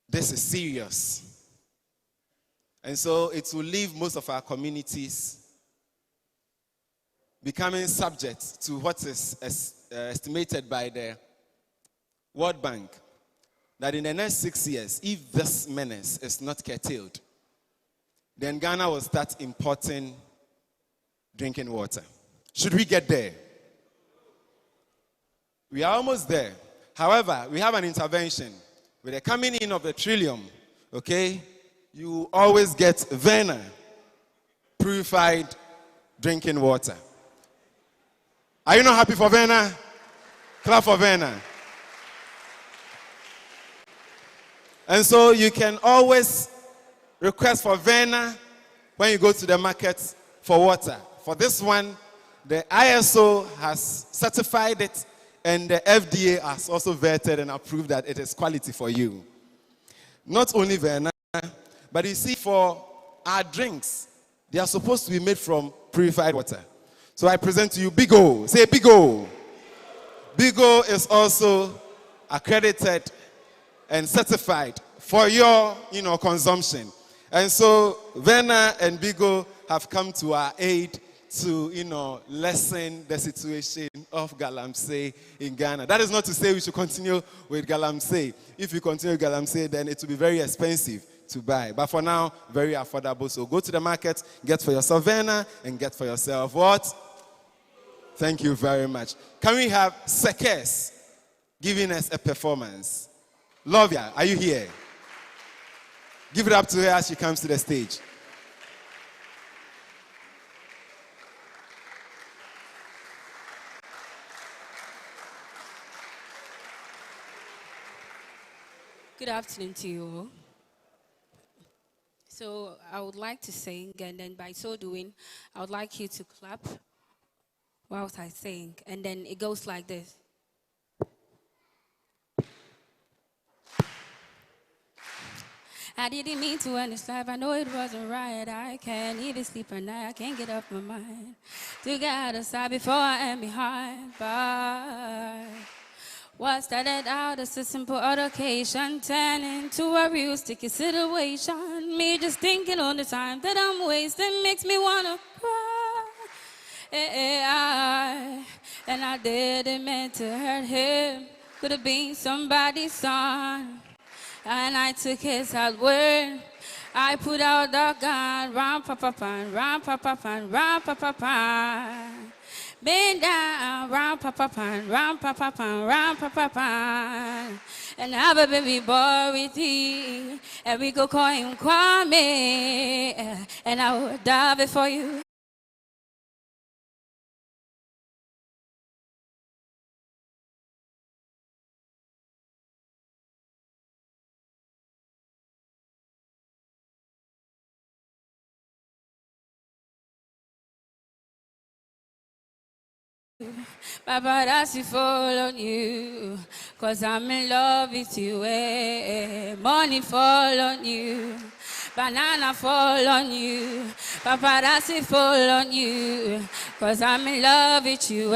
This is serious. And so it will leave most of our communities becoming subject to what is estimated by the World Bank that in the next 6 years, if this menace is not curtailed, then Ghana will start importing drinking water. Should we get there? We are almost there. However, we have an intervention. With the coming in of the trillium, okay, you always get VENA, purified drinking water. Are you not happy for VENA? Clap for VENA. And so you can always request for VENA when you go to the market for water. For this one, the ISO has certified it, and the FDA has also vetted and approved that it is quality for you. Not only VENA, but you see, for our drinks, they are supposed to be made from purified water. So I present to you Big O. Say Big O. Big O is also accredited and certified for your, consumption. And so VENA and Big O have come to our aid to, lessen the situation of galamsey in Ghana. That is not to say we should continue with galamsey. If we continue with galamsey, then it will be very expensive to buy. But for now, very affordable. So go to the market, get for yourself VENA, and get for yourself what? Thank you very much. Can we have KESSE giving us a performance? Lovia, are you here? Give it up to her as she comes to the stage. Good afternoon to you all. So I would like to sing, and then by so doing, I would like you to clap whilst I sing, and then it goes like this. I didn't mean to end this life, I know it wasn't right. I can't even sleep at night, I can't get off my mind. To get out of sight before I am behind. But what started out as a simple altercation turned into a real sticky situation. Me just thinking all the time that I'm wasting makes me wanna cry. And I didn't mean to hurt him. Could have been somebody's son. And I took his hard word. I put out the gun. Ram pa pa pan, ram pa pa pan, ram pa pa pan. Bend down, ram pa pa pan, ram pa pa pan, ram pa pa pan. And have a baby boy with you. And we go call him Kwame. And I will die before you. Paparazzi fall on you, 'cause I'm in love with you. Money fall on you, banana fall on you, paparazzi fall on you, 'cause I'm in love with you.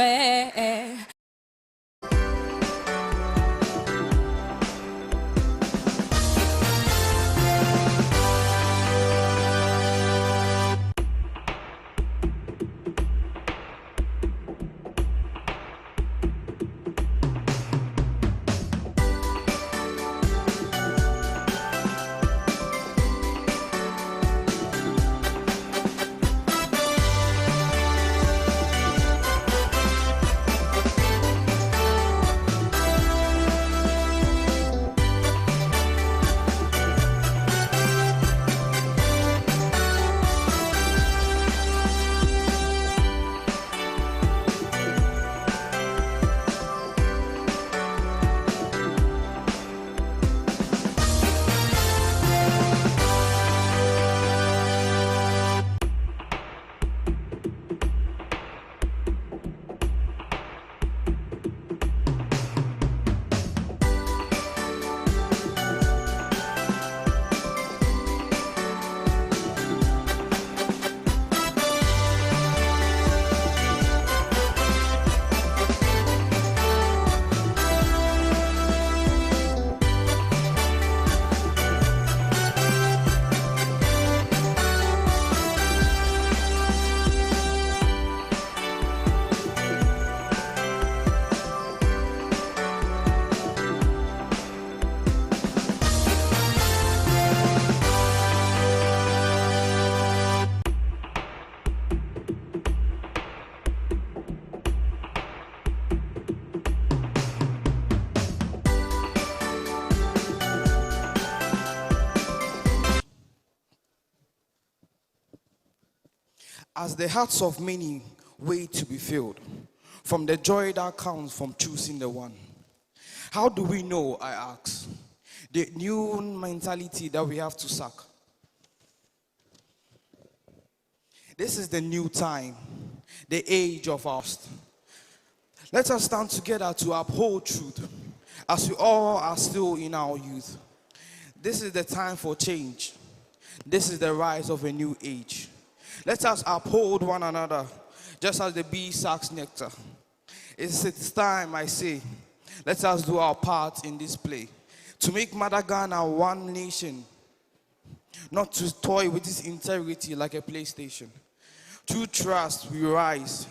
As the hearts of many wait to be filled, from the joy that comes from choosing the one. How do we know, I ask, the new mentality that we have to sack? This is the new time, the age of ours. Let us stand together to uphold truth, as we all are still in our youth. This is the time for change. This is the rise of a new age. Let us uphold one another, just as the bee sucks nectar. It's time, I say, let us do our part in this play, to make Mother Ghana one nation, not to toy with its integrity like a PlayStation. Through trust we rise,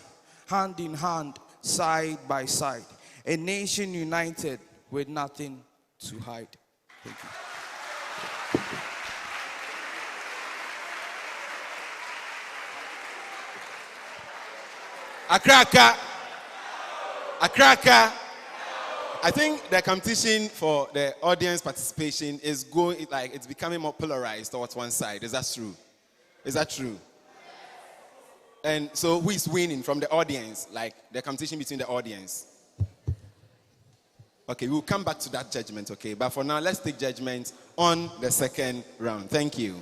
hand in hand, side by side, a nation united with nothing to hide. Thank you. ACCRA. ACCRA. I think the competition for the audience participation is going, like, it's becoming more polarized towards one side. Is that true? Is that true? And so who is winning from the audience? Like the competition between the audience. Okay, we'll come back to that judgment, okay? But for now, let's take judgment on the second round. Thank you.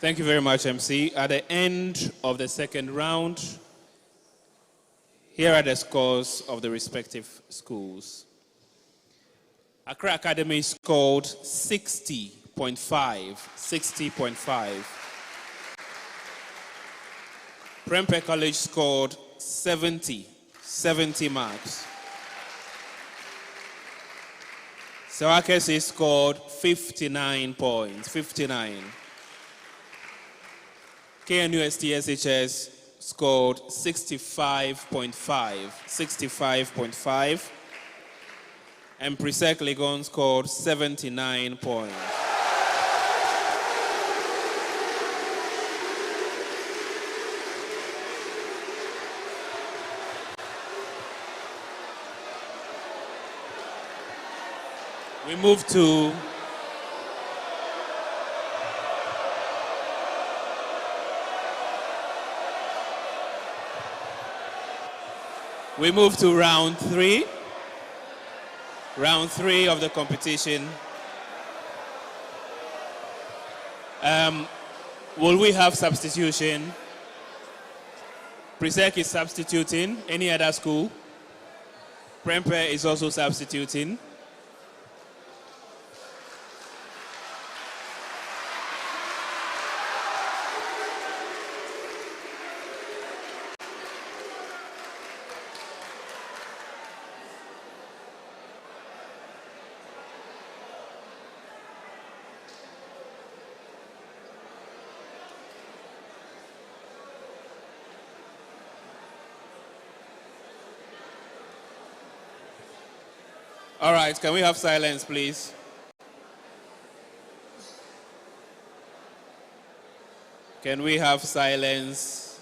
Thank you very much, MC. At the end of the second round, here are the scores of the respective schools. ACCRA Academy scored 60.5. PREMPEH College scored 70 marks. SERWAA KESSE scored 59 points, 59. KNUST SHS scored 65.5. And Presec Legon scored 79 points. We move to round three. Round three of the competition. Will we have substitution? Presec is substituting. Any other school? PREMPEH is also substituting. All right, can we have silence, please? Can we have silence?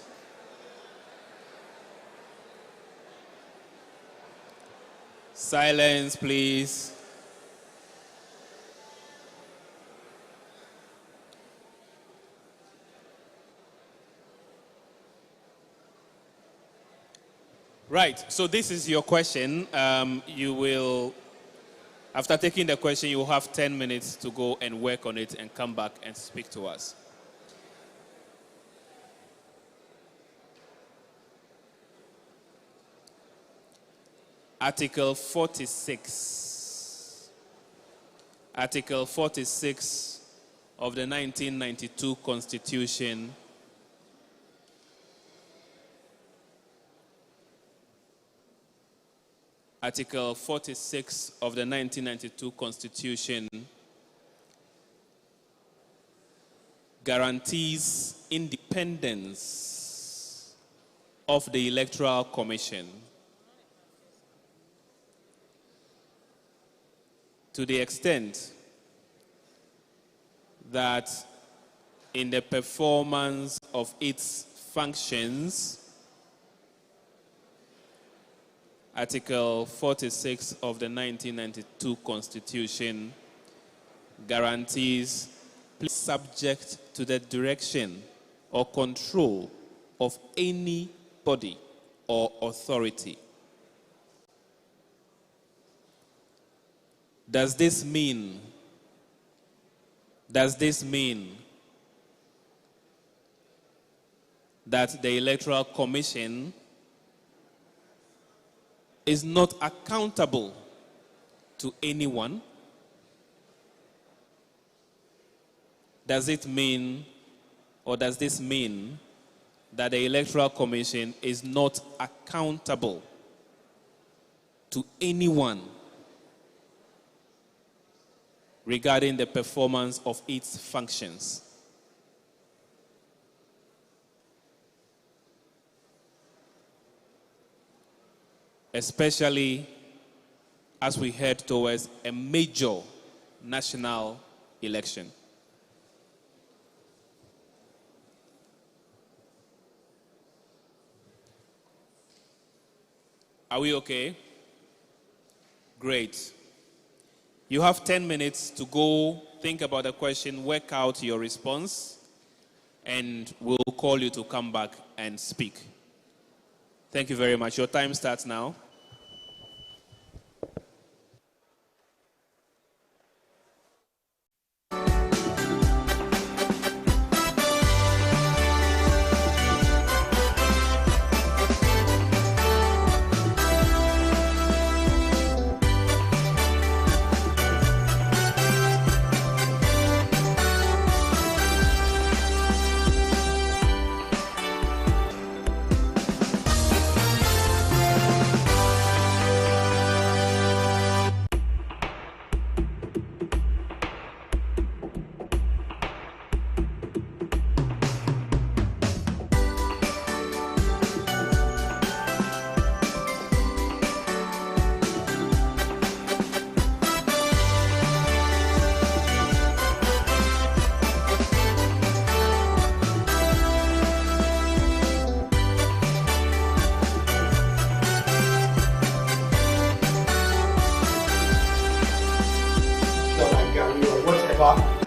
Silence, please. Right, so this is your question. You will, after taking the question, you will have 10 minutes to go and work on it and come back and speak to us. Article 46. Article 46 of the 1992 Constitution Article 46 of the 1992 Constitution guarantees independence of the Electoral Commission to the extent that in the performance of its functions, Article 46 of the 1992 Constitution guarantees subject to the direction or control of any body or authority. Does this mean that the Electoral Commission is not accountable to anyone? Does it mean, or does this mean that the Electoral Commission is not accountable to anyone regarding the performance of its functions? Especially as we head towards a major national election. Are we okay? Great. You have 10 minutes to go think about the question, work out your response, and we'll call you to come back and speak. Thank you very much. Your time starts now.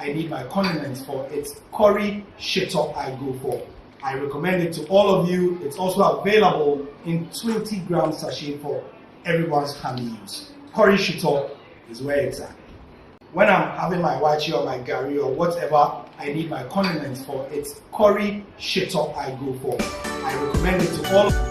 I need my condiments for, it's curry shito I go for. I recommend it to all of you. It's also available in 20-gram sachet for everyone's family use. Curry shito is where it's at. when I'm having my wachi or my gari or whatever I need my condiments for, it's curry shito I go for. I recommend it to all.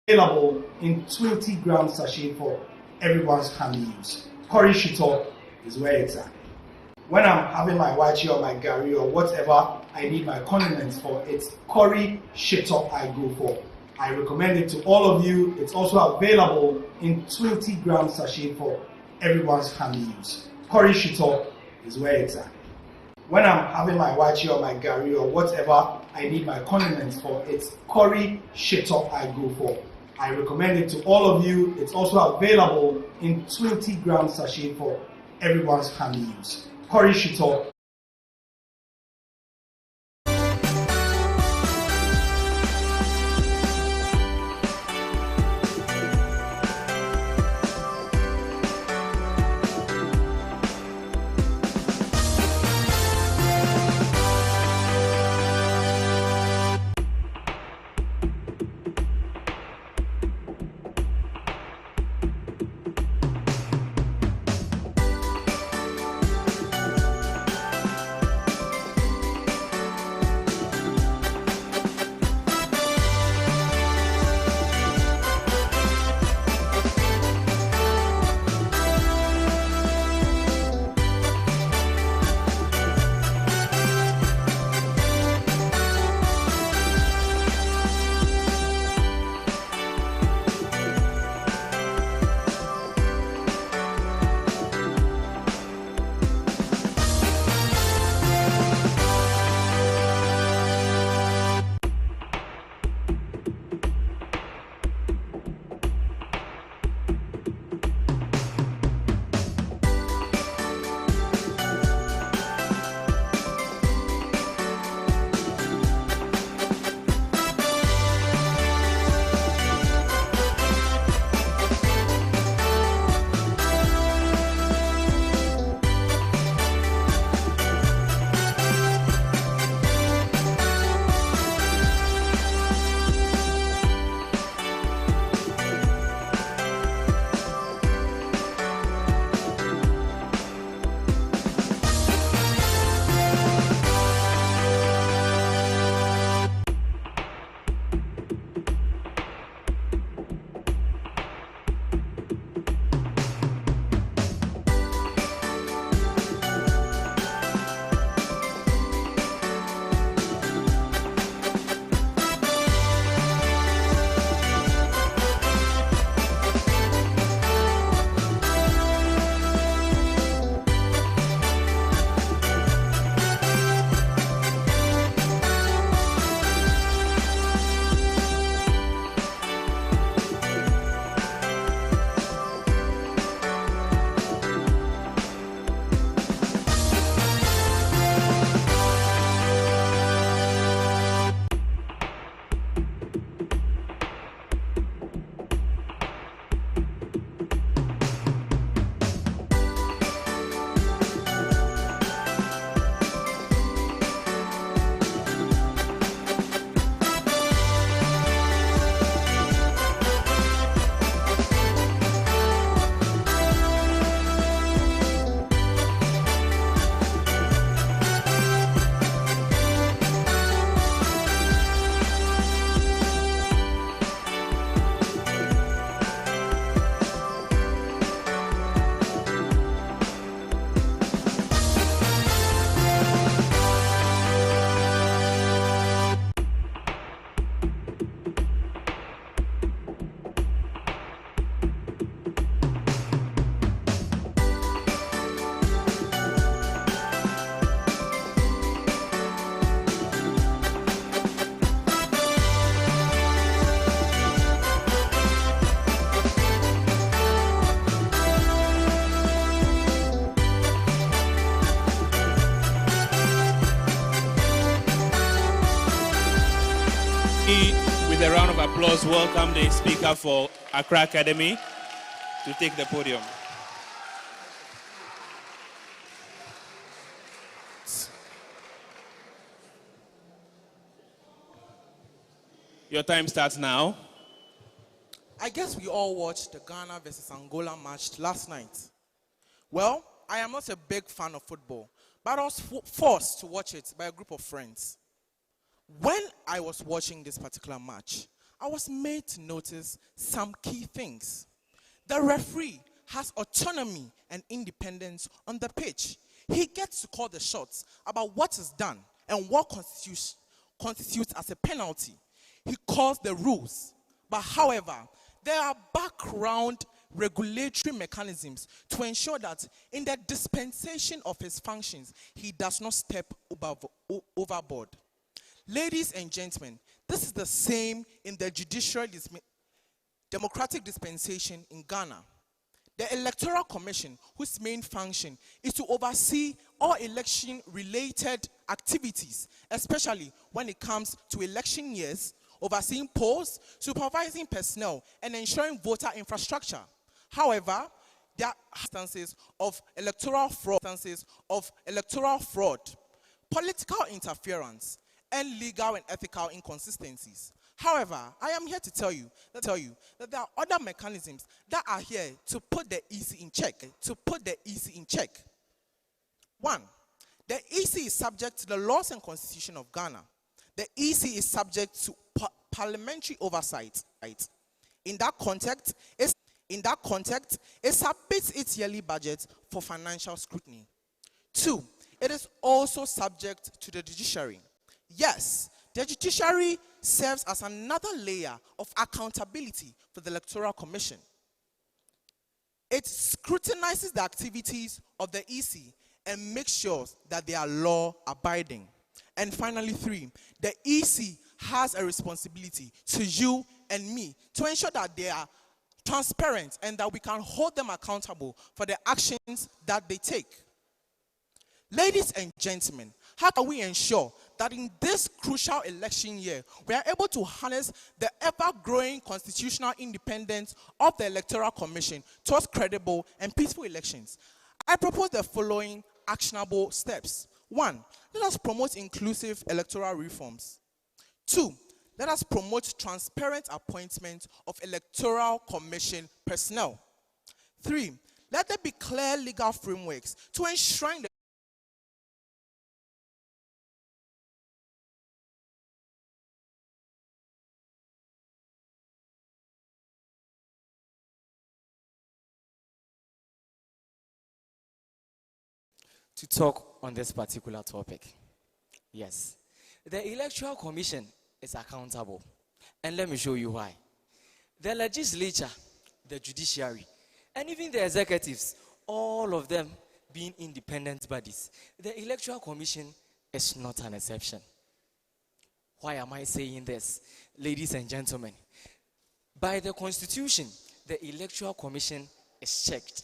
available in 20-gram sachet for everyone's family use. Curry shito is where it's at. When I'm having my wachi or my gari or whatever I need my condiments for, it's curry shito I go for. I recommend it to all of you. It's also available in 20-gram sachet for everyone's family use. Curry shito is where it's at. When I'm having my wachi or my gari or whatever I need my condiments for, it's curry shito I go for. I recommend it to all of you. It's also available in 20-gram sachet for everyone's family use. Curry shito. With a round of applause, welcome the speaker for ACCRA Academy to take the podium. Your time starts now. I guess we all watched the Ghana versus Angola match last night. Well, I am not a big fan of football, but I was forced to watch it by a group of friends. When I was watching this particular match, I was made to notice some key things. The referee has autonomy and independence on the pitch. He gets to call the shots about what is done and what constitutes as a penalty. He calls the rules. But however, there are background regulatory mechanisms to ensure that in the dispensation of his functions, he does not step overboard. Ladies and gentlemen, this is the same in the judicial democratic dispensation in Ghana. The Electoral Commission, whose main function is to oversee all election-related activities, especially when it comes to election years, overseeing polls, supervising personnel, and ensuring voter infrastructure. However, there are instances of electoral fraud, political interference, and legal and ethical inconsistencies. However, I am here to tell you that there are other mechanisms that are here to put the EC in check. One, the EC is subject to the laws and constitution of Ghana. The EC is subject to parliamentary oversight. In that context, it submits its yearly budget for financial scrutiny. Two, it is also subject to the judiciary. Yes, the judiciary serves as another layer of accountability for the Electoral Commission. It scrutinizes the activities of the EC and makes sure that they are law-abiding. And finally, three, the EC has a responsibility to you and me to ensure that they are transparent and that we can hold them accountable for the actions that they take. Ladies and gentlemen, how can we ensure that in this crucial election year, we are able to harness the ever-growing constitutional independence of the Electoral Commission towards credible and peaceful elections? I propose the following actionable steps. One, let us promote inclusive electoral reforms. Two, let us promote transparent appointment of Electoral Commission personnel. Three, let there be clear legal frameworks to enshrine the to talk on this particular topic. Yes, the Electoral Commission is accountable, and let me show you why. The legislature, the judiciary, and even the executives, all of them being independent bodies, the Electoral Commission is not an exception. Why am I saying this? Ladies and gentlemen, by the Constitution, the Electoral Commission is checked.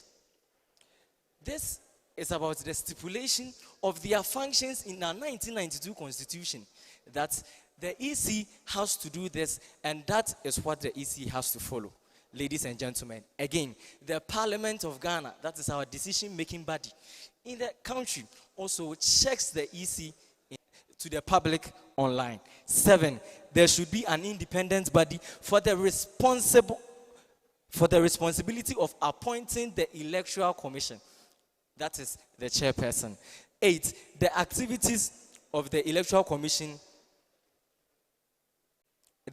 This is about the stipulation of their functions in our 1992 Constitution, that the EC has to do this, and that is what the EC has to follow. Ladies and gentlemen, again, the Parliament of Ghana, that is our decision-making body in the country, also checks the EC to the public online. 7, there should be an independent body for the responsibility of appointing the Electoral Commission. That is the chairperson. 8, the activities of the Electoral Commission.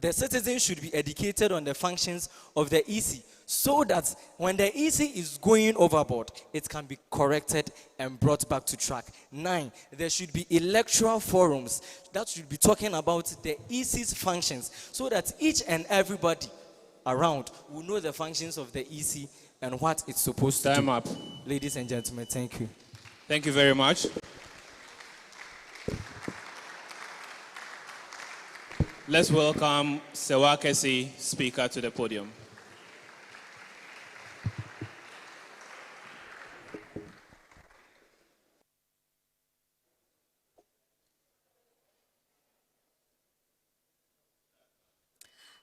The citizens should be educated on the functions of the EC so that when the EC is going overboard, it can be corrected and brought back to track. 9, there should be electoral forums that should be talking about the EC's functions so that each and everybody around will know the functions of the EC and what it's supposed to do. Time up. Ladies and gentlemen, thank you. Thank you very much. Let's welcome SERWAA KESSE speaker to the podium.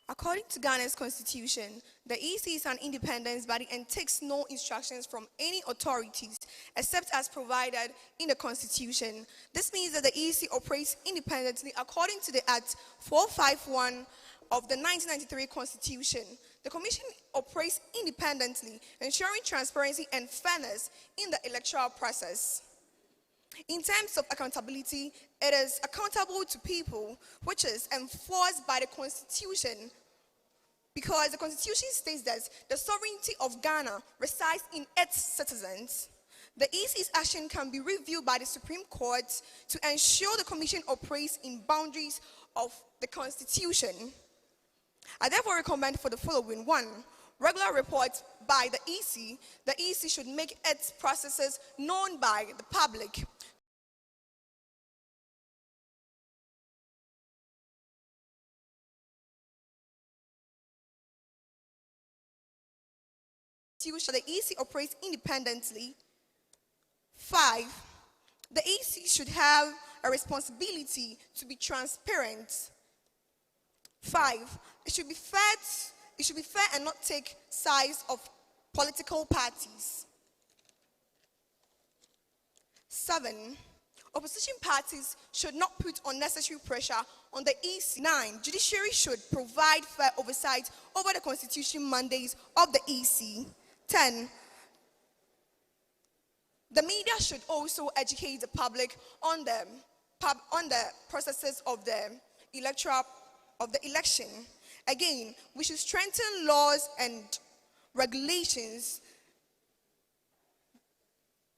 According to Ghana's constitution, the EC is an independent body and takes no instructions from any authorities except as provided in the constitution. This means that the EC operates independently according to the Act 451 of the 1993 Constitution. The Commission operates independently, ensuring transparency and fairness in the electoral process. In terms of accountability, it is accountable to people, which is enforced by the Constitution because the Constitution states that the sovereignty of Ghana resides in its citizens, the EC's action can be reviewed by the Supreme Court to ensure the Commission operates in boundaries of the Constitution. I therefore recommend for the following: 1, regular reports by the EC. The EC should make its processes known by the public. The EC operates independently. 5, the EC should have a responsibility to be transparent. 5, it should be fair and not take sides of political parties. 7, opposition parties should not put unnecessary pressure on the EC. 9, judiciary should provide fair oversight over the constitution mandates of the EC. 10, the media should also educate the public on the processes of the election. Again, we should strengthen laws and regulations.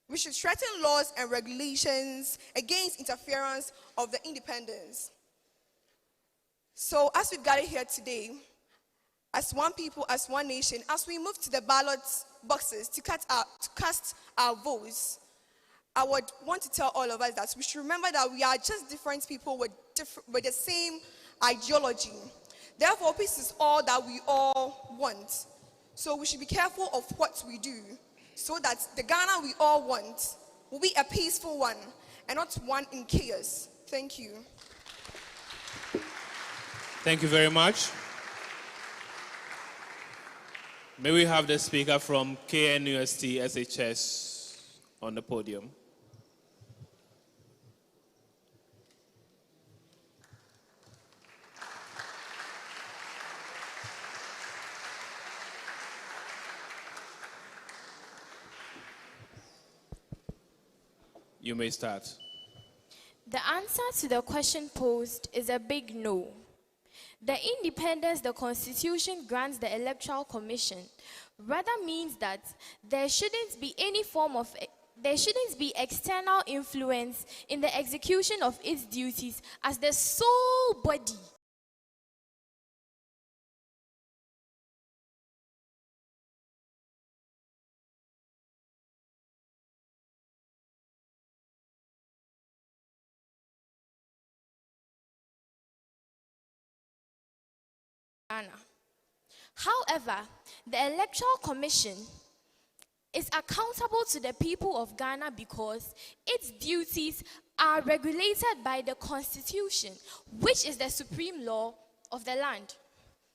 We should strengthen laws and regulations against interference of the independence. So, as we've gathered here today, as one people, as one nation, as we move to the ballot boxes to cast our votes, I would want to tell all of us that we should remember that we are just different people with the same ideology. Therefore, peace is all that we all want. So we should be careful of what we do, so that the Ghana we all want will be a peaceful one and not one in chaos. Thank you. Thank you very much. May we have the speaker from KNUST SHS on the podium. You may start. The answer to the question posed is a big no. The independence the Constitution grants the Electoral Commission rather means that there shouldn't be external influence in the execution of its duties as the sole body . However, the Electoral Commission is accountable to the people of Ghana because its duties are regulated by the Constitution, which is the supreme law of the land.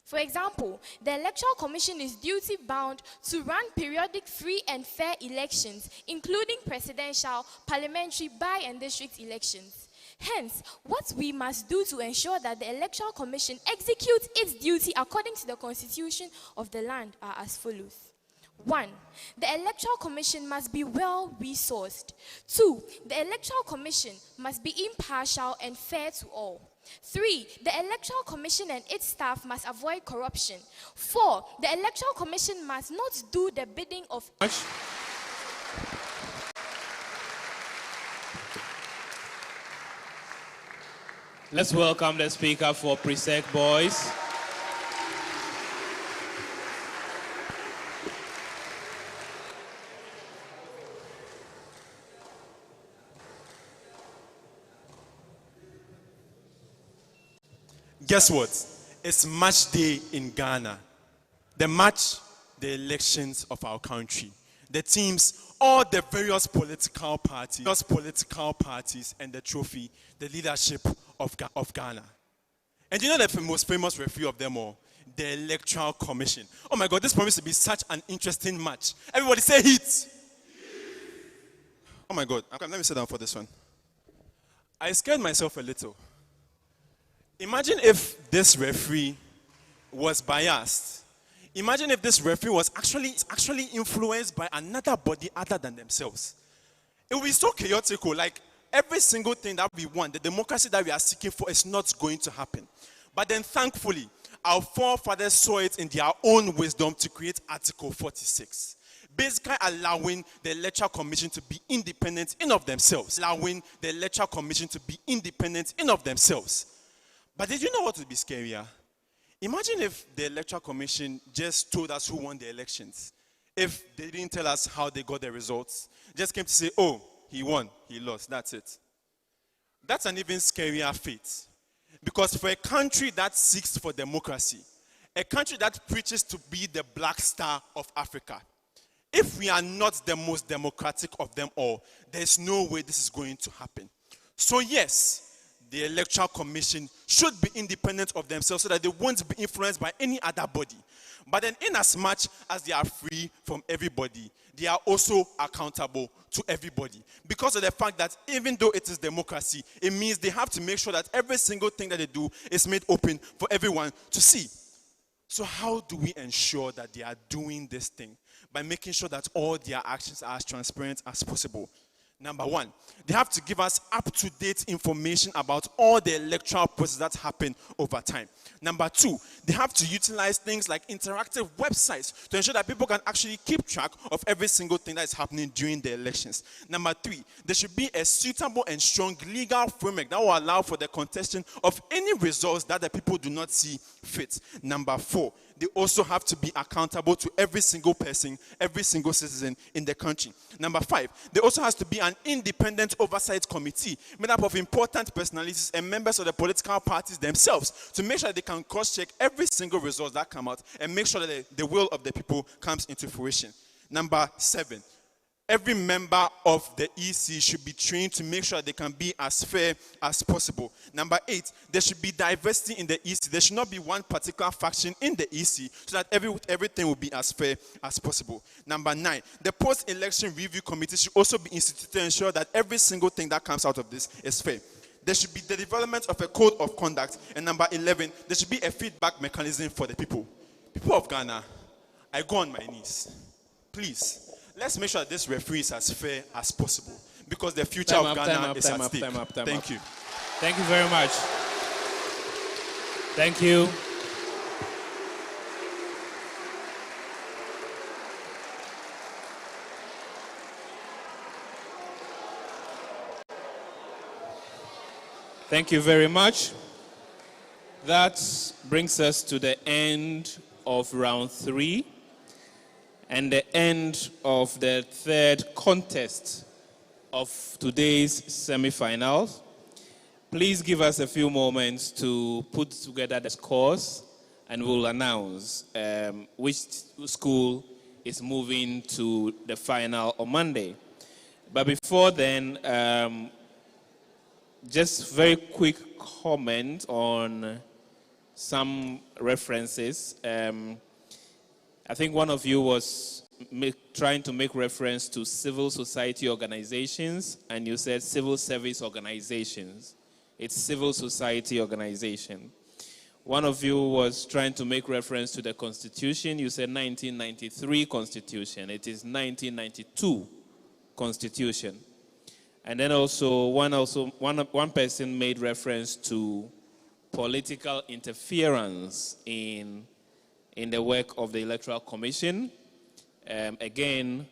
For example, the Electoral Commission is duty-bound to run periodic free and fair elections, including presidential, parliamentary, by- and district elections. Hence, what we must do to ensure that the Electoral Commission executes its duty according to the Constitution of the land are as follows. 1, the Electoral Commission must be well-resourced. 2, the Electoral Commission must be impartial and fair to all. 3, the Electoral Commission and its staff must avoid corruption. 4, the Electoral Commission must not do the bidding of... Let's welcome the speaker for Presec Boys. Guess what? It's match day in Ghana. The match, the elections of our country. The teams, all the various political parties, and the trophy, the leadership of Ghana. And you know the most famous referee of them all? The Electoral Commission. Oh my God, this promises to be such an interesting match. Everybody say heat. Oh my God, let me sit down for this one. I scared myself a little. Imagine if this referee was biased. Imagine if this referee was actually influenced by another body other than themselves. It would be so chaotic. Like every single thing that we want, the democracy that we are seeking for is not going to happen. But then thankfully, Our forefathers saw it in their own wisdom to create Article 46. Basically allowing the Electoral Commission to be independent in of themselves. Allowing the Electoral Commission to be independent in of themselves. But did you know what would be scarier? Imagine if the Electoral Commission just told us who won the elections. If they didn't tell us how they got the results. Just came to say, oh, he won, he lost, that's it. That's an even scarier fate. Because for a country that seeks for democracy, a country that preaches to be the black star of Africa, if we are not the most democratic of them all, there's no way this is going to happen. So yes, the Electoral Commission should be independent of themselves so that they won't be influenced by any other body. But then in as much as they are free from everybody, they are also accountable to everybody. Because of the fact that even though it is democracy, it means they have to make sure that every single thing that they do is made open for everyone to see. So how do we ensure that they are doing this thing? By making sure that all their actions are as transparent as possible. Number one, they have to give us up-to-date information about all the electoral processes that happen over time. Number two, they have to utilize things like interactive websites to ensure that people can actually keep track of every single thing that is happening during the elections. Number three, there should be a suitable and strong legal framework that will allow for the contestation of any results that the people do not see fit. Number four, they also have to be accountable to every single person, every single citizen in the country. Number five, there also has to be an independent oversight committee made up of important personalities and members of the political parties themselves to make sure that they can cross-check every single result that come out and make sure that the will of the people comes into fruition. Number seven, every member of the EC should be trained to make sure they can be as fair as possible. Number eight, there should be diversity in the EC. There should not be one particular faction in the EC so that everything will be as fair as possible. Number nine, the post-election review committee should also be instituted to ensure that every single thing that comes out of this is fair. There should be the development of a code of conduct. And number 11, there should be a feedback mechanism for the people. People of Ghana, I go on my knees. Please. Let's make sure that this referee is as fair as possible because the future of Ghana is at stake. Thank you. Thank you very much. Thank you. Thank you very much. That brings us to the end of round 3. And the end of the third contest of today's semifinals. Please give us a few moments to put together the scores and we'll announce which school is moving to the final on Monday. But before then, just very quick comment on some references. I think one of you was trying to make reference to civil society organizations, and you said civil service organizations. It's civil society organization. One of you was trying to make reference to the Constitution. You said 1993 Constitution. It is 1992 Constitution. And then one person made reference to political interference in the work of the Electoral Commission. Again,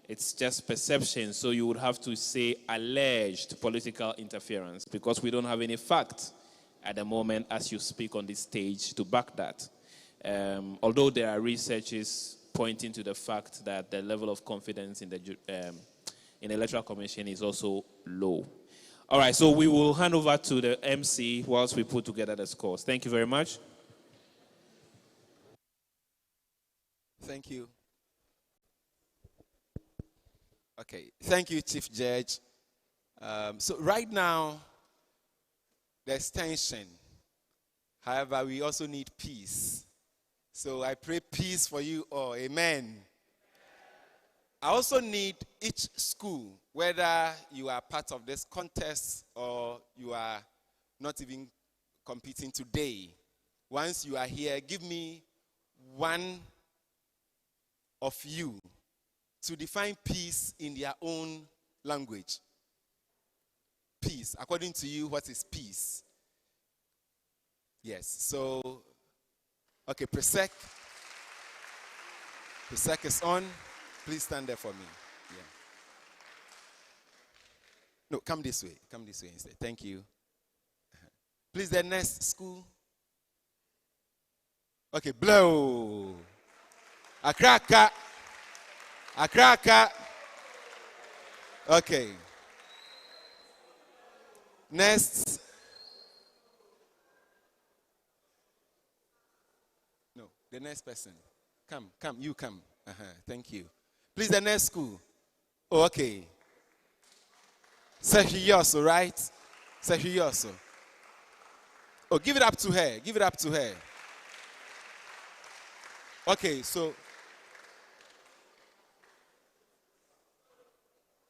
it's just perception, so you would have to say alleged political interference because we don't have any fact at the moment as you speak on this stage to back that. Although there are researches pointing to the fact that the level of confidence in the Electoral Commission is also low. All right, so we will hand over to the MC whilst we put together the scores. Thank you very much. Thank you. Okay, thank you, Chief Judge. So right now, there's tension. However, we also need peace. So I pray peace for you all. Amen. I also need each school, whether you are part of this contest or you are not even competing today. Once you are here, give me one of you to define peace in their own language. Peace. According to you, what is peace? Yes. So Okay, Presec. Presec is on. Please stand there for me. Yeah. No, come this way. Come this way instead. Thank you. Please, the next school. Okay, blow. ACCRA. ACCRA. Okay. Next. No, the next person. Come, you come. Thank you. Please, the next school. Oh, okay. Serioso, right? Serioso. Oh, give it up to her. Give it up to her. Okay, so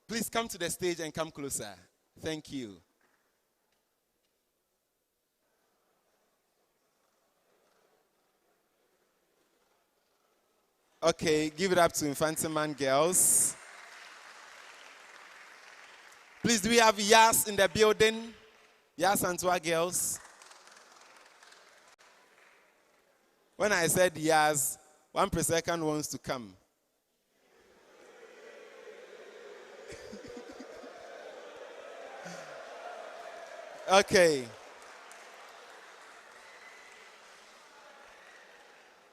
please come to the stage and come closer. Thank you. Okay, give it up to Infantiman girls. Please, do we have Yas in the building? Yas Antoa girls. When I said Yas, 1 per second wants to come. Okay.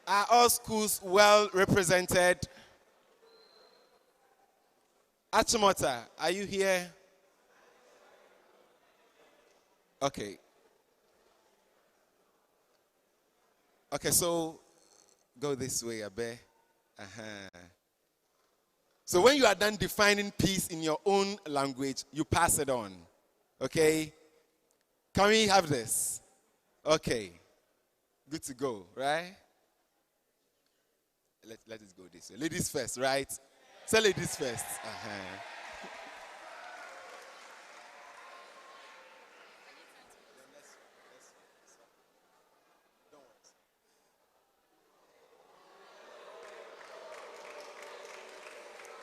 Are all schools well represented? Achimota, are you here? Okay. Okay, so go this way, Abe. So when you are done defining peace in your own language, you pass it on. Okay? Can we have this? Okay. Good to go, right? Let it go this way. Ladies first, right? Say ladies first.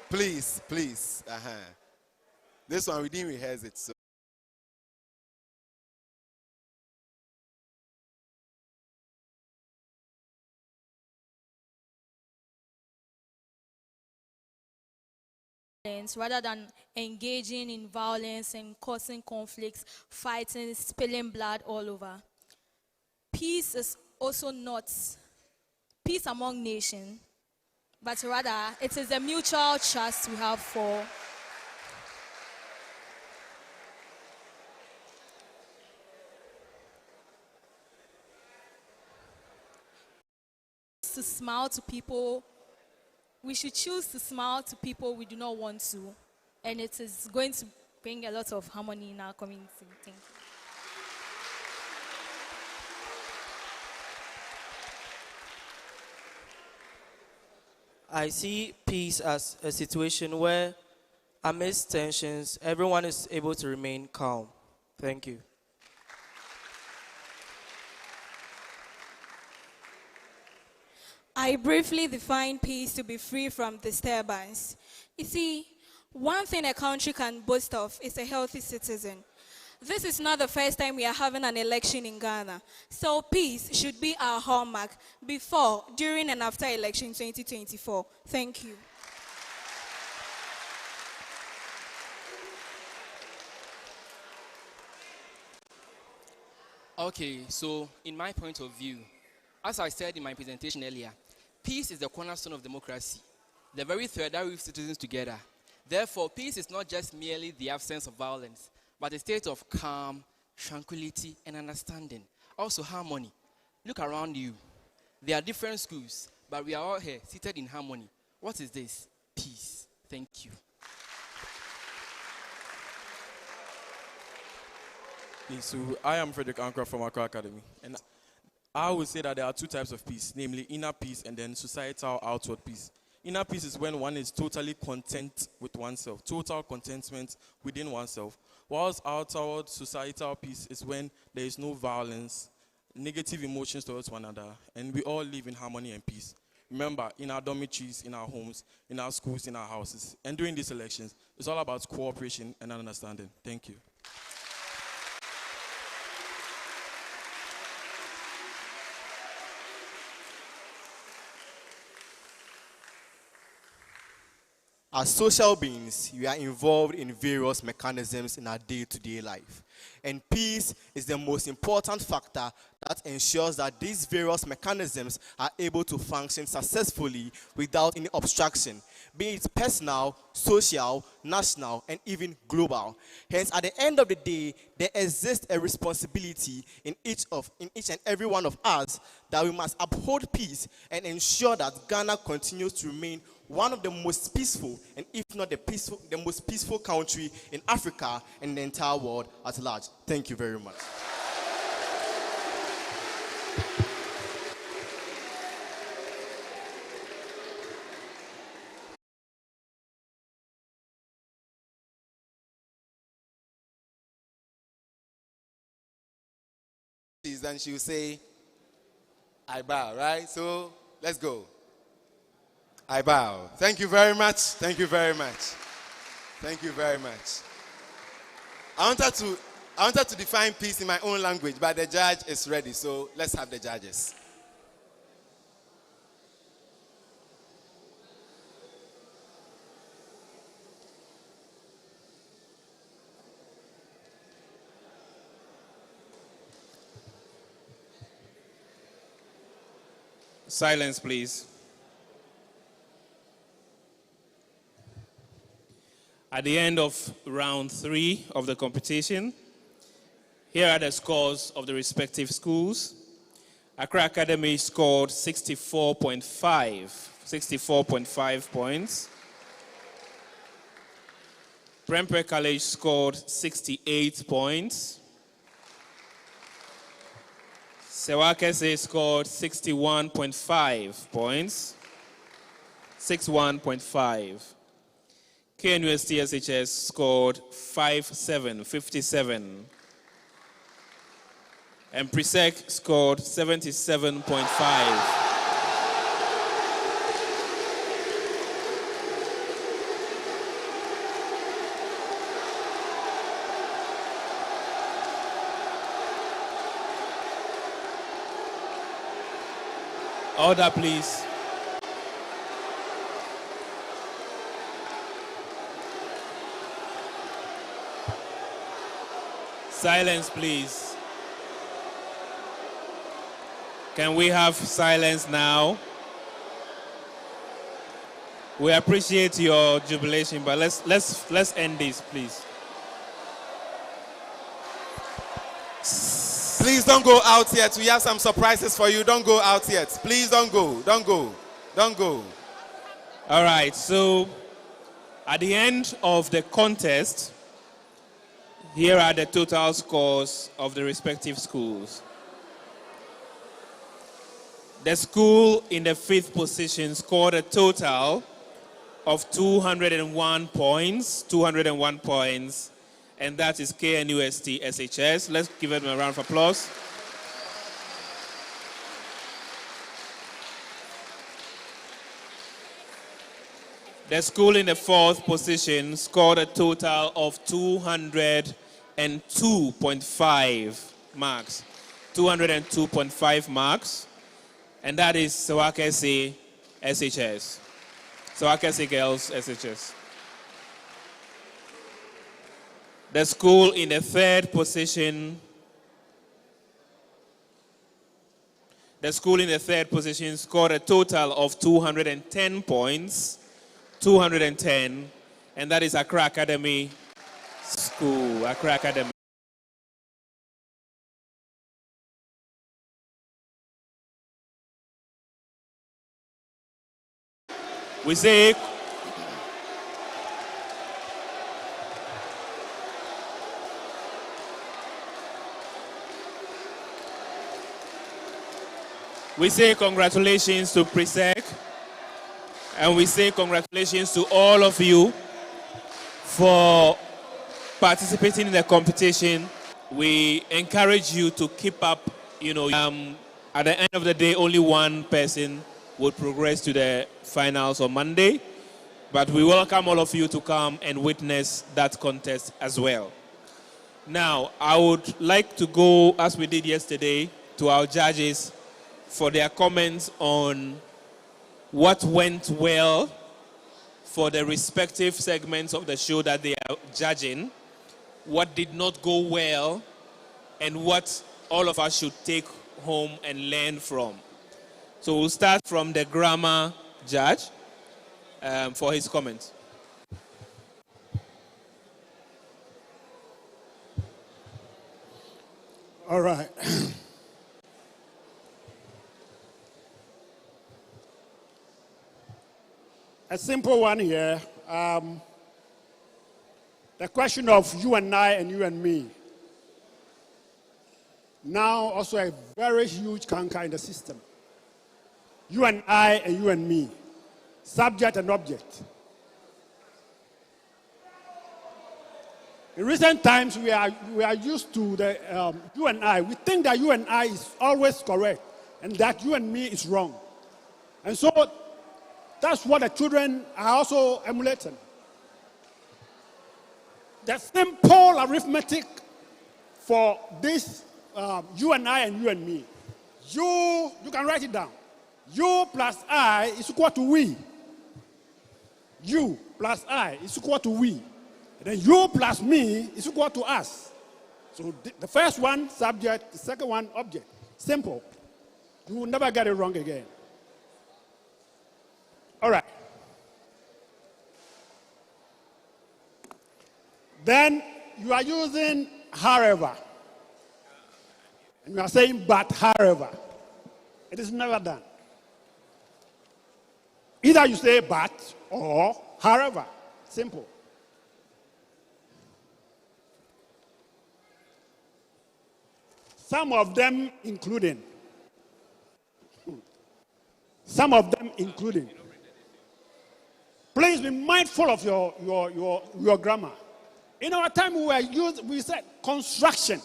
Please, please. This one we didn't rehearse it, so. Rather than engaging in violence and causing conflicts, fighting, spilling blood all over. Peace is also not peace among nations, but rather it is a mutual trust we have for to smile to people. We should choose to smile to people we do not want to, and it is going to bring a lot of harmony in our community. Thank you. I see peace as a situation where, amidst tensions, everyone is able to remain calm. Thank you. I briefly define peace to be free from disturbance. You see, one thing a country can boast of is a healthy citizen. This is not the first time we are having an election in Ghana. So peace should be our hallmark before, during, and after election 2024. Thank you. Okay, so in my point of view, as I said in my presentation earlier, peace is the cornerstone of democracy, the very thread that weaves citizens together. Therefore, peace is not just merely the absence of violence, but a state of calm, tranquility, and understanding. Also harmony. Look around you. There are different schools, but we are all here, seated in harmony. What is this? Peace. Thank you. So I am Frederick Ankara from ACCRA Academy. And I would say that there are two types of peace, namely inner peace and then societal outward peace. Inner peace is when one is totally content with oneself, total contentment within oneself. Whilst outward societal peace is when there is no violence, negative emotions towards one another, and we all live in harmony and peace. Remember, in our dormitories, in our homes, in our schools, in our houses, and during these elections, it's all about cooperation and understanding. Thank you. As social beings, we are involved in various mechanisms in our day-to-day life. And peace is the most important factor that ensures that these various mechanisms are able to function successfully without any obstruction, be it personal, social, national, and even global. Hence, at the end of the day, there exists a responsibility in each and every one of us that we must uphold peace and ensure that Ghana continues to remain one of the most peaceful, and if not the most peaceful country in Africa and the entire world at large. Thank you very much. Then she'll say, I bow, right? So let's go. I bow. Thank you very much. Thank you very much. Thank you very much. I wanted to define peace in my own language, but the judge is ready, so let's have the judges. Silence, please. At the end of round 3 of the competition, here are the scores of the respective schools. ACCRA Academy scored 64.5 points. PREMPEH College scored 68 points. SERWAA KESSE scored 61.5 points. 61.5. KNUST SHS scored 57. And Presec scored 77.5. Order, please. Silence, please. Can we have silence now? We appreciate your jubilation, but let's end this, please. Please don't go out yet. We have some surprises for you. Don't go out yet. Please don't go. Don't go. Don't go. All right, so at the end of the contest, here are the total scores of the respective schools. The school in the 5th position scored a total of 201 points, and that is KNUST SHS. Let's give them a round of applause. The school in the 4th position scored a total of 202.5 marks. 202.5 marks. And that is SERWAA KESSE SHS. SERWAA KESSE Girls SHS. The school in the 3rd position, scored a total of 210 points, 210, and that is ACCRA Academy School, ACCRA Academy. We say congratulations to Presec, and we say congratulations to all of you for participating in the competition. We encourage you to keep up, at the end of the day, only one person would progress to the finals on Monday, but we welcome all of you to come and witness that contest as well. Now, I would like to go, as we did yesterday, to our judges for their comments on what went well for the respective segments of the show that they are judging, what did not go well, and what all of us should take home and learn from. So we'll start from the grammar judge for his comments. All right. A simple one here. The question of you and I and you and me. Now also a very huge canker in the system. You and I and you and me. Subject and object. In recent times, we are used to the you and I. We think that you and I is always correct and that you and me is wrong. And so that's what the children are also emulating. The simple arithmetic for this you and I and you and me. You can write it down. You plus I is equal to we. You plus I is equal to we. And then you plus me is equal to us. So the first one, subject, the second one, object. Simple. You will never get it wrong again. All right. Then you are using however. And you are saying but however. It is never done. Either you say but or however. Simple. Some of them including. Some of them including. Please be mindful of your grammar. In our time we said construction.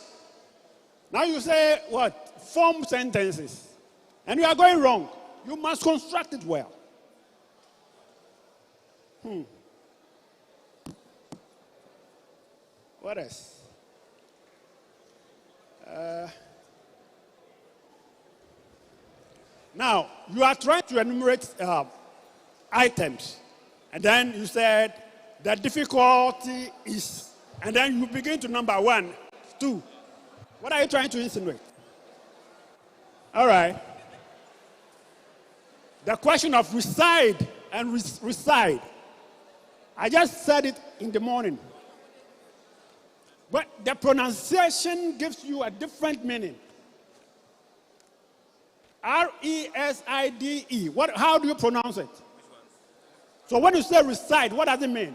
Now you say what? Form sentences. And you are going wrong. You must construct it well. What else? Now, you are trying to enumerate items. And then you said the difficulty is, and then you begin to number 1, 2. What are you trying to insinuate? All right. The question of reside and reside. I just said it in the morning. But the pronunciation gives you a different meaning. R-E-S-I-D-E. How do you pronounce it? So when you say reside, what does it mean?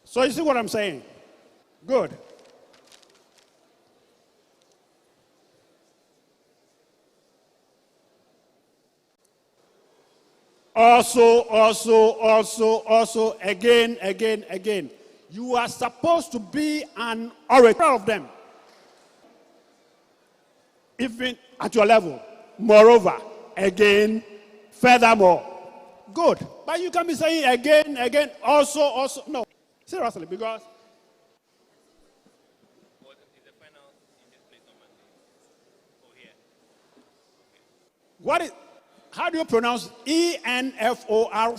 So you see what I'm saying? Good. Also, again. You are supposed to be an orator of them. Even at your level. Moreover, again, furthermore. Good. But you can be saying again, also. No. Seriously, because how do you pronounce E-N-F-O-R-C-E?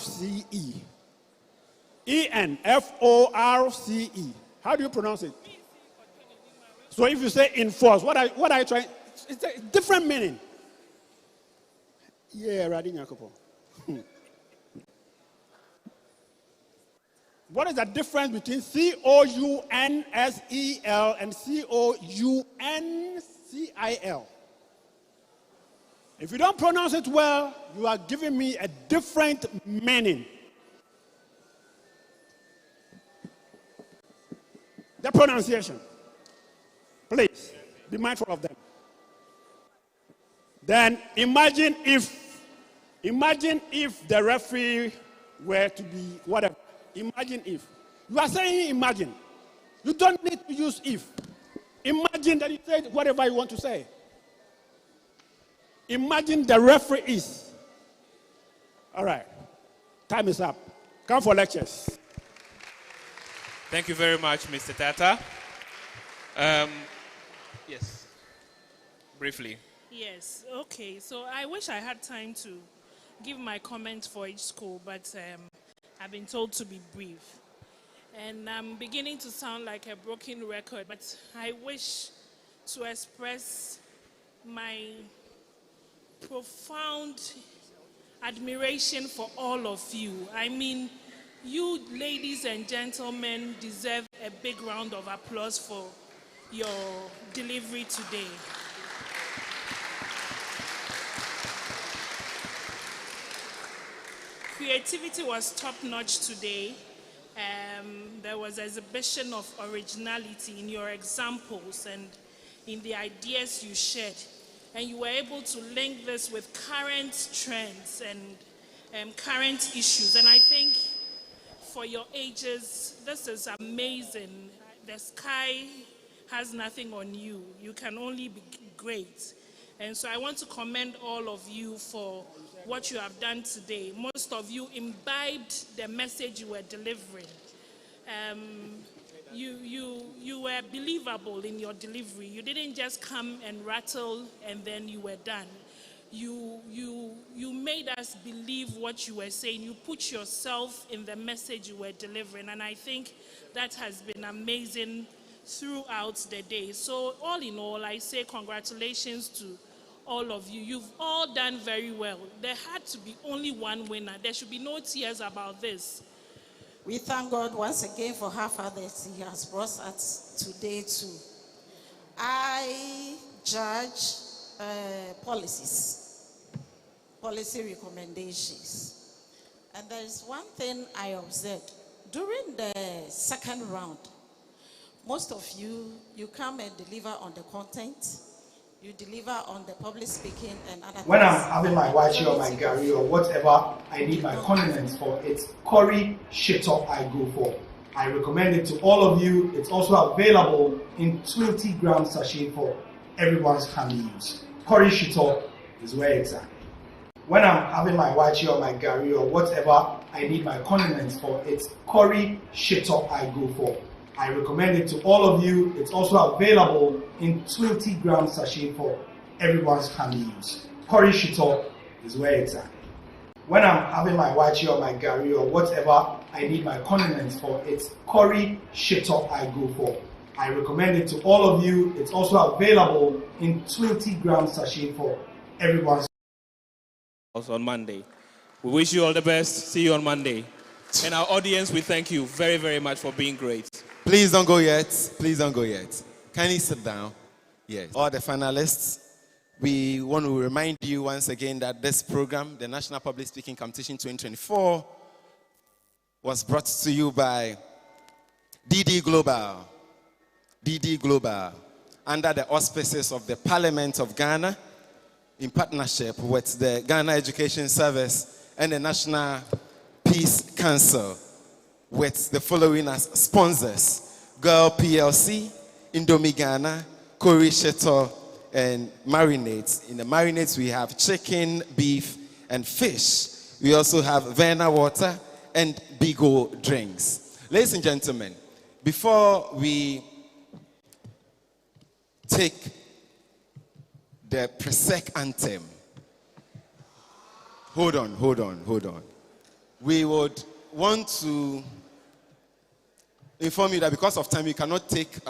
E-N-F-O-R-C-E. How do you pronounce it? So if you say enforce, what are you trying? It's a different meaning. Yeah, Radin Yakopo. What is the difference between C-O-U-N-S-E-L and C-O-U-N-C-I-L? If you don't pronounce it well, you are giving me a different meaning. The pronunciation. Please, be mindful of them. Then imagine if the referee were to be whatever. Imagine if. You are saying imagine. You don't need to use if. Imagine that you said whatever you want to say. Imagine the referee is. All right. Time is up. Come for lectures. Thank you very much, Mr. Tata. Yes. Briefly. Yes, okay. So I wish I had time to give my comments for each school, but I've been told to be brief. And I'm beginning to sound like a broken record, but I wish to express my profound admiration for all of you. I mean, you ladies and gentlemen deserve a big round of applause for your delivery today. Creativity was top-notch today. There was exhibition of originality in your examples and in the ideas you shared. And you were able to link this with current trends and current issues. And I think for your ages, this is amazing. The sky has nothing on you. You can only be great. And so I want to commend all of you for what you have done today. Most of you imbibed the message you were delivering. You were believable in your delivery. You didn't just come and rattle and then you were done. You made us believe what you were saying. You put yourself in the message you were delivering, and I think that has been amazing throughout the day. So all in all, I say congratulations to all of you. You've all done very well. There had to be only one winner. There should be no tears about this. We thank God once again for how far that He has brought us today too. I judge policy recommendations. And there is one thing I observed. During the second round, most of you come and deliver on the content. You deliver on the public speaking and other When things. I'm having my wachi or my gari or whatever I need my condiments for, it's curry shito I go for. I recommend it to all of you. It's also available in 20-gram sachet for everyone's family use. Curry shito is where it's at. When I'm having my wachi or my gari or whatever I need my condiments for, it's curry shito I go for. I recommend it to all of you. It's also available in 20-gram sachet for everyone's family use. Curry shito is where it's at. When I'm having my wachi or my gari or whatever I need my condiments for, it's curry shito I go for. I recommend it to all of you. It's also available in 20-gram sachet for everyone's. Also on Monday. We wish you all the best. See you on Monday. And our audience, we thank you very, very much for being great. Please don't go yet. Please don't go yet. Can you sit down? Yes. All the finalists, we want to remind you once again that this program, the National Public Speaking Competition 2024, was brought to you by DD Global. DD Global, under the auspices of the Parliament of Ghana, in partnership with the Ghana Education Service and the National Peace Council, with the following as sponsors: Girl PLC, Indomie Ghana, Curry Shito, and marinades. In the marinades, we have chicken, beef, and fish. We also have Verna water and Bigo drinks. Ladies and gentlemen, before we take the Presec anthem, hold on. We would want to inform you that because of time, we cannot take